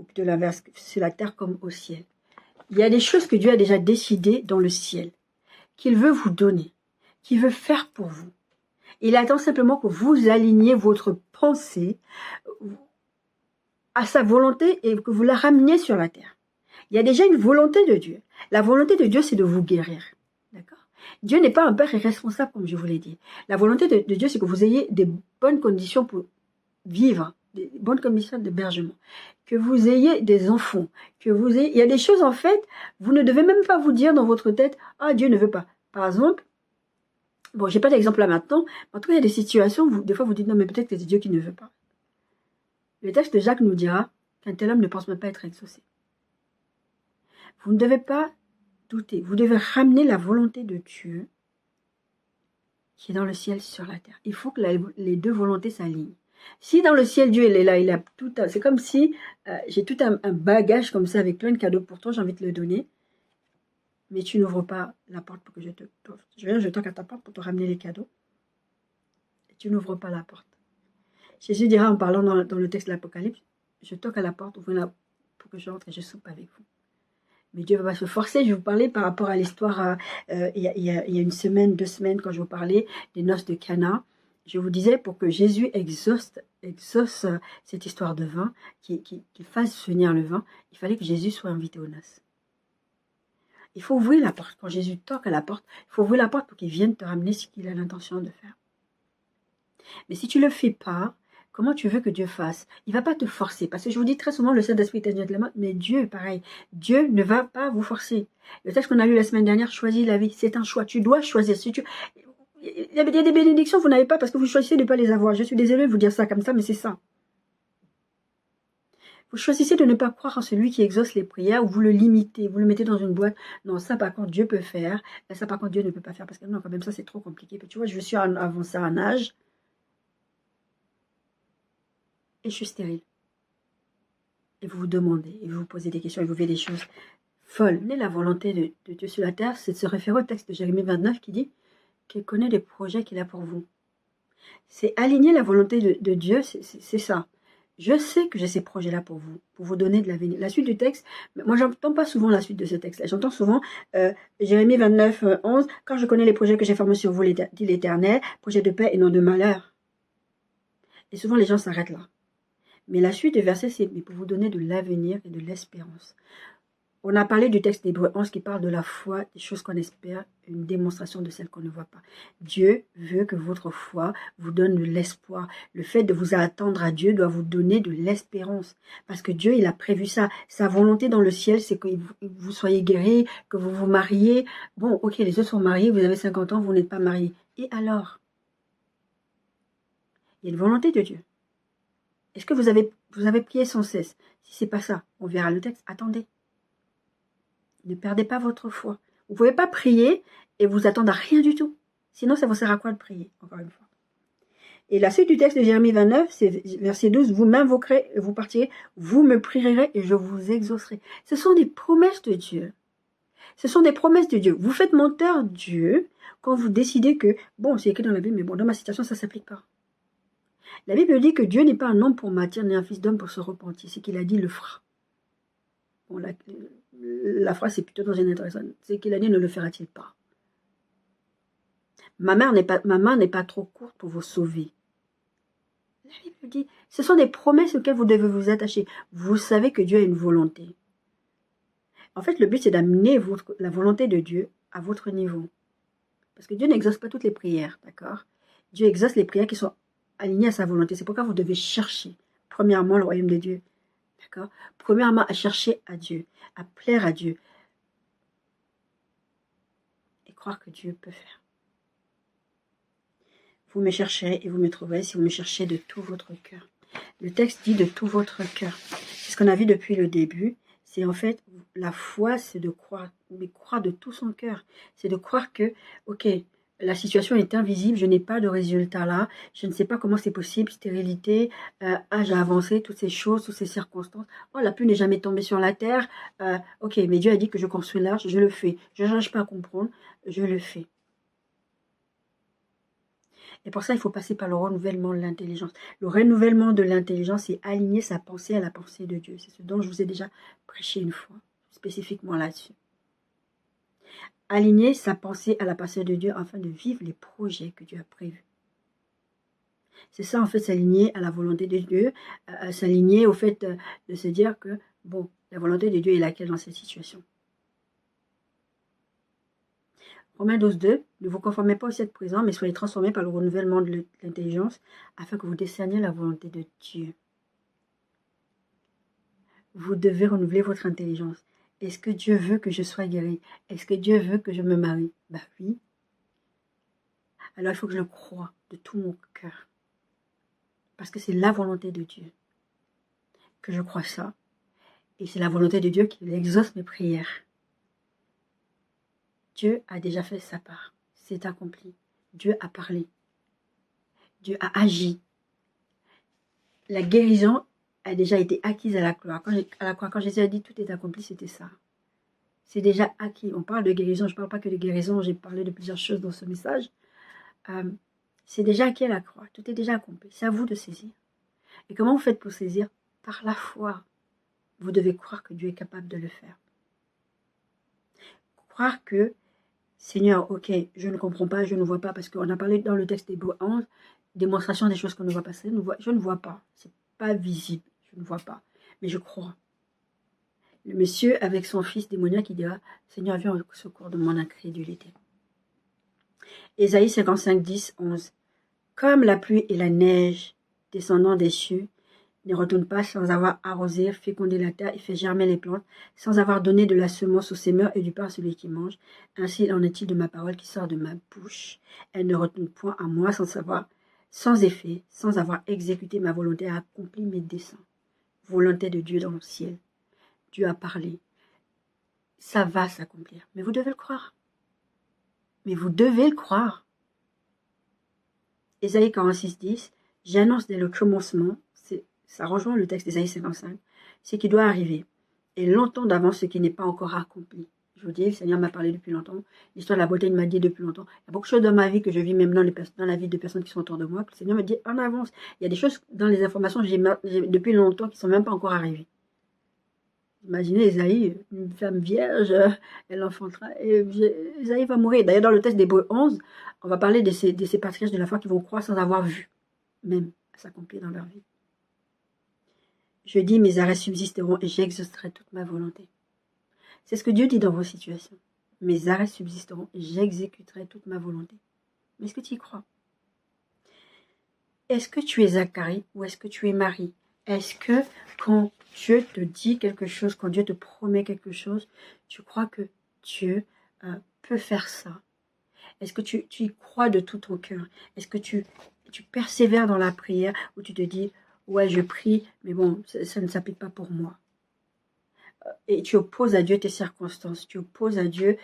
Ou plutôt l'inverse, sur la terre comme au ciel. Il y a des choses que Dieu a déjà décidées dans le ciel, qu'il veut vous donner, qu'il veut faire pour vous. Il attend simplement que vous aligniez votre pensée à sa volonté et que vous la rameniez sur la terre. Il y a déjà une volonté de Dieu. La volonté de Dieu, c'est de vous guérir. D'accord? Dieu n'est pas un père irresponsable, comme je vous l'ai dit. La volonté de Dieu, c'est que vous ayez des bonnes conditions pour vivre, des bonnes conditions d'hébergement, que vous ayez des enfants, il y a des choses, en fait, vous ne devez même pas vous dire dans votre tête, ah, Dieu ne veut pas. Par exemple, bon, j'ai pas d'exemple là maintenant, mais en tout cas, il y a des situations où des fois vous dites, non, mais peut-être que c'est Dieu qui ne veut pas. Le texte de Jacques nous dira qu'un tel homme ne pense même pas être exaucé. Vous ne devez pas douter. Vous devez ramener la volonté de Dieu qui est dans le ciel sur la terre. Il faut que les deux volontés s'alignent. Si dans le ciel, Dieu il est là, il a tout, c'est comme si j'ai tout un bagage comme ça avec plein de cadeaux pour toi, j'ai envie de te le donner, mais tu n'ouvres pas la porte pour que je toque à ta porte pour te ramener les cadeaux. Et tu n'ouvres pas la porte. Jésus dira en parlant dans le texte de l'Apocalypse, je toque à la porte, ouvrez-la pour que je rentre et je soupe avec vous. Mais Dieu va se forcer. Je vais vous parler par rapport à l'histoire, il y a une semaine, 2 semaines, quand je vous parlais des noces de Cana. Je vous disais, pour que Jésus exauce cette histoire de vin, qu'il fasse venir le vin, il fallait que Jésus soit invité aux noces. Il faut ouvrir la porte. Quand Jésus toque à la porte, il faut ouvrir la porte pour qu'il vienne te ramener ce qu'il a l'intention de faire. Mais si tu ne le fais pas, comment tu veux que Dieu fasse? Il ne va pas te forcer. Parce que je vous dis très souvent, le Saint-Esprit est un gentleman, mais Dieu, pareil. Dieu ne va pas vous forcer. Le texte qu'on a lu la semaine dernière, choisis la vie. C'est un choix. Tu dois choisir. Il y a des bénédictions que vous n'avez pas parce que vous choisissez de ne pas les avoir. Je suis désolée de vous dire ça comme ça, mais c'est ça. Vous choisissez de ne pas croire en celui qui exauce les prières ou vous le limitez, vous le mettez dans une boîte. Non, ça par contre Dieu peut faire. Ça par contre Dieu ne peut pas faire parce que non, quand même ça c'est trop compliqué. Tu vois, je suis avancée en âge. Et je suis stérile. Et vous vous demandez, et vous vous posez des questions, et vous faites des choses folles. Mais la volonté de Dieu sur la terre, c'est de se référer au texte de Jérémie 29 qui dit qu'il connaît les projets qu'il a pour vous. C'est aligner la volonté de Dieu, c'est ça. Je sais que j'ai ces projets-là pour vous donner de l'avenir. La suite du texte, moi j'entends pas souvent la suite de ce texte-là. J'entends souvent Jérémie 29, 11, quand je connais les projets que j'ai formés sur vous, dit l'Éternel, projets de paix et non de malheur. Et souvent les gens s'arrêtent là. Mais la suite du verset, c'est pour vous donner de l'avenir et de l'espérance. On a parlé du texte d'Hébreux 11 qui parle de la foi, des choses qu'on espère, une démonstration de celles qu'on ne voit pas. Dieu veut que votre foi vous donne de l'espoir. Le fait de vous attendre à Dieu doit vous donner de l'espérance. Parce que Dieu, il a prévu ça. Sa volonté dans le ciel, c'est que vous soyez guéris, que vous vous mariez. Bon, ok, les autres sont mariés, vous avez 50 ans, vous n'êtes pas mariés. Et alors? Il y a une volonté de Dieu. Est-ce que vous avez prié sans cesse? Si ce n'est pas ça, on verra le texte. Attendez. Ne perdez pas votre foi. Vous ne pouvez pas prier et vous attendre à rien du tout. Sinon, ça vous sert à quoi de prier, encore une fois? Et la suite du texte de Jérémie 29, c'est verset 12. Vous m'invoquerez, vous partirez, vous me prierez et je vous exaucerai. Ce sont des promesses de Dieu. Ce sont des promesses de Dieu. Vous faites menteur Dieu quand vous décidez que, bon, c'est écrit dans la Bible, mais bon, dans ma situation, ça ne s'applique pas. La Bible dit que Dieu n'est pas un homme pour mentir, ni un fils d'homme pour se repentir. C'est qu'il a dit, le fera. Bon, la phrase, c'est plutôt dans une intéressante. C'est qu'il a dit, ne le fera-t-il pas? Ma main n'est pas trop courte pour vous sauver. La Bible dit, ce sont des promesses auxquelles vous devez vous attacher. Vous savez que Dieu a une volonté. En fait, le but, c'est d'amener la volonté de Dieu à votre niveau. Parce que Dieu n'exauce pas toutes les prières, d'accord? Dieu exauce les prières qui sont alignées à sa volonté. C'est pourquoi vous devez chercher, premièrement, le royaume de Dieu. D'accord? Premièrement, à chercher à Dieu, à plaire à Dieu. Et croire que Dieu peut faire. Vous me chercherez et vous me trouverez si vous me cherchez de tout votre cœur. Le texte dit de tout votre cœur. C'est ce qu'on a vu depuis le début. C'est en fait, la foi, c'est de croire, mais croire de tout son cœur. C'est de croire que, ok, la situation est invisible, je n'ai pas de résultat là, je ne sais pas comment c'est possible, stérilité, âge avancé, toutes ces choses, toutes ces circonstances. Oh, la pluie n'est jamais tombée sur la terre. Ok, mais Dieu a dit que je construis l'arche, je le fais. Je ne cherche pas à comprendre, je le fais. Et pour ça, il faut passer par le renouvellement de l'intelligence. Le renouvellement de l'intelligence, c'est aligner sa pensée à la pensée de Dieu. C'est ce dont je vous ai déjà prêché une fois, spécifiquement là-dessus. Aligner sa pensée à la pensée de Dieu afin de vivre les projets que Dieu a prévus. C'est ça, en fait, s'aligner à la volonté de Dieu, s'aligner au fait de se dire que, bon, la volonté de Dieu est laquelle dans cette situation. Romains 12:2, ne vous conformez pas au siècle présent, mais soyez transformés par le renouvellement de l'intelligence, afin que vous discerniez la volonté de Dieu. Vous devez renouveler votre intelligence. Est-ce que Dieu veut que je sois guérie? Est-ce que Dieu veut que je me marie? Ben oui. Alors il faut que je le croie de tout mon cœur. Parce que c'est la volonté de Dieu. Que je crois ça. Et c'est la volonté de Dieu qui exauce mes prières. Dieu a déjà fait sa part. C'est accompli. Dieu a parlé. Dieu a agi. La guérison a déjà été acquise à la croix. Quand Jésus a dit tout est accompli, c'était ça. C'est déjà acquis. On parle de guérison. Je ne parle pas que de guérison. J'ai parlé de plusieurs choses dans ce message. C'est déjà acquis à la croix. Tout est déjà accompli. C'est à vous de saisir. Et comment vous faites pour saisir? Par la foi. Vous devez croire que Dieu est capable de le faire. Croire que Seigneur, ok, je ne comprends pas, je ne vois pas, parce qu'on a parlé dans le texte d'Hébreux 11, démonstration des choses qu'on ne voit pas. Je ne vois pas, c'est pas visible, je ne vois pas, mais je crois. Le monsieur avec son fils démoniaque, il dira, Seigneur, viens au secours de mon incrédulité. Ésaïe 55, 10, 11. Comme la pluie et la neige descendant des cieux ne retournent pas sans avoir arrosé, fécondé la terre et fait germer les plantes, sans avoir donné de la semence aux semeurs et du pain à celui qui mange. Ainsi en est-il de ma parole qui sort de ma bouche. Elle ne retourne point à moi sans effet, sans avoir exécuté ma volonté, à accomplir mes desseins. Volonté de Dieu dans le ciel. Dieu a parlé. Ça va s'accomplir. Mais vous devez le croire. Mais vous devez le croire. Ésaïe 46, 10. J'annonce dès le commencement, ça rejoint le texte d'Ésaïe 55, ce qui doit arriver. Et longtemps d'avance ce qui n'est pas encore accompli. Je vous dis, le Seigneur m'a parlé depuis longtemps. L'histoire de la beauté m'a dit depuis longtemps. Il y a beaucoup de choses dans ma vie que je vis même dans la vie de personnes qui sont autour de moi. Que le Seigneur me dit en avance. Il y a des choses dans les informations que j'ai depuis longtemps qui ne sont même pas encore arrivées. Imaginez Ésaïe, une femme vierge, elle enfantera, et Ésaïe va mourir. D'ailleurs, dans le texte d'Hébreux 11, on va parler de ces patriarches de la foi qui vont croire sans avoir vu, même, s'accomplir dans leur vie. Je dis, mes arrêts subsisteront et j'exaucerai toute ma volonté. C'est ce que Dieu dit dans vos situations. Mes arrêts subsisteront et j'exécuterai toute ma volonté. Mais est-ce que tu y crois? Est-ce que tu es Zacharie ou est-ce que tu es Marie? Est-ce que quand Dieu te dit quelque chose, quand Dieu te promet quelque chose, tu crois que Dieu peut faire ça? Est-ce que tu y crois de tout ton cœur? Est-ce que tu tu persévères dans la prière, où tu te dis, ouais, je prie, mais bon, ça ne s'applique pas pour moi. Et tu opposes à Dieu tes circonstances, tu opposes à Dieu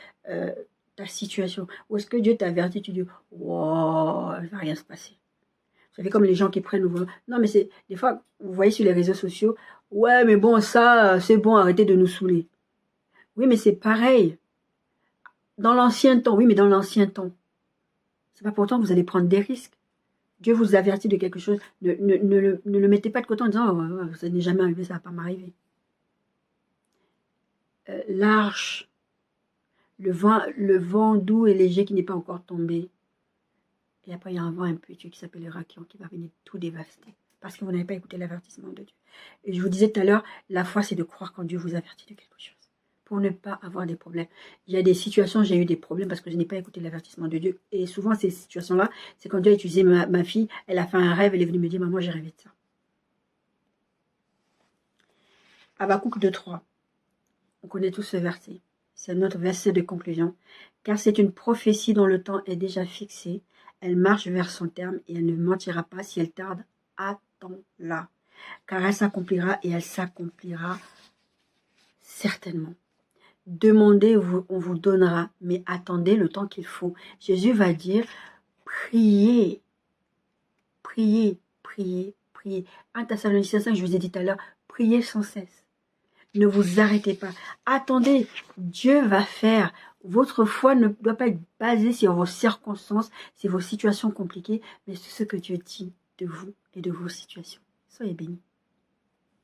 ta situation. Ou est-ce que Dieu t'avertit, tu dis, wow, il ne va rien se passer. Vous savez, comme les gens qui prennent le... Non, mais c'est des fois, vous voyez sur les réseaux sociaux, ouais, mais bon, ça, c'est bon, arrêtez de nous saouler. Oui, mais c'est pareil. Dans l'ancien temps, oui, mais dans l'ancien temps, c'est pas pourtant que vous allez prendre des risques. Dieu vous avertit de quelque chose, ne le mettez pas de côté en disant, oh, ça n'est jamais arrivé, ça ne va pas m'arriver. L'arche, le vent doux et léger qui n'est pas encore tombé. Et après, il y a un vent impétueux qui s'appelle le Rakion qui va venir tout dévaster. Parce que vous n'avez pas écouté l'avertissement de Dieu. Et je vous disais tout à l'heure, la foi, c'est de croire quand Dieu vous avertit de quelque chose. Pour ne pas avoir des problèmes. Il y a des situations, j'ai eu des problèmes parce que je n'ai pas écouté l'avertissement de Dieu. Et souvent, ces situations-là, c'est quand Dieu a utilisé ma fille, elle a fait un rêve, elle est venue me dire, maman, j'ai rêvé de ça. Habakkuk 2:3. On connaît tous ce verset. C'est notre verset de conclusion. Car c'est une prophétie dont le temps est déjà fixé. Elle marche vers son terme et elle ne mentira pas. Si elle tarde, attends-la. Car elle s'accomplira et elle s'accomplira certainement. Demandez, on vous donnera, mais attendez le temps qu'il faut. Jésus va dire, priez, priez, priez, priez. 1 Thessaloniciens 5, je vous ai dit tout à l'heure, priez sans cesse. Ne vous arrêtez pas. Attendez, Dieu va faire. Votre foi ne doit pas être basée sur vos circonstances, sur vos situations compliquées, mais sur ce que Dieu dit de vous et de vos situations. Soyez bénis.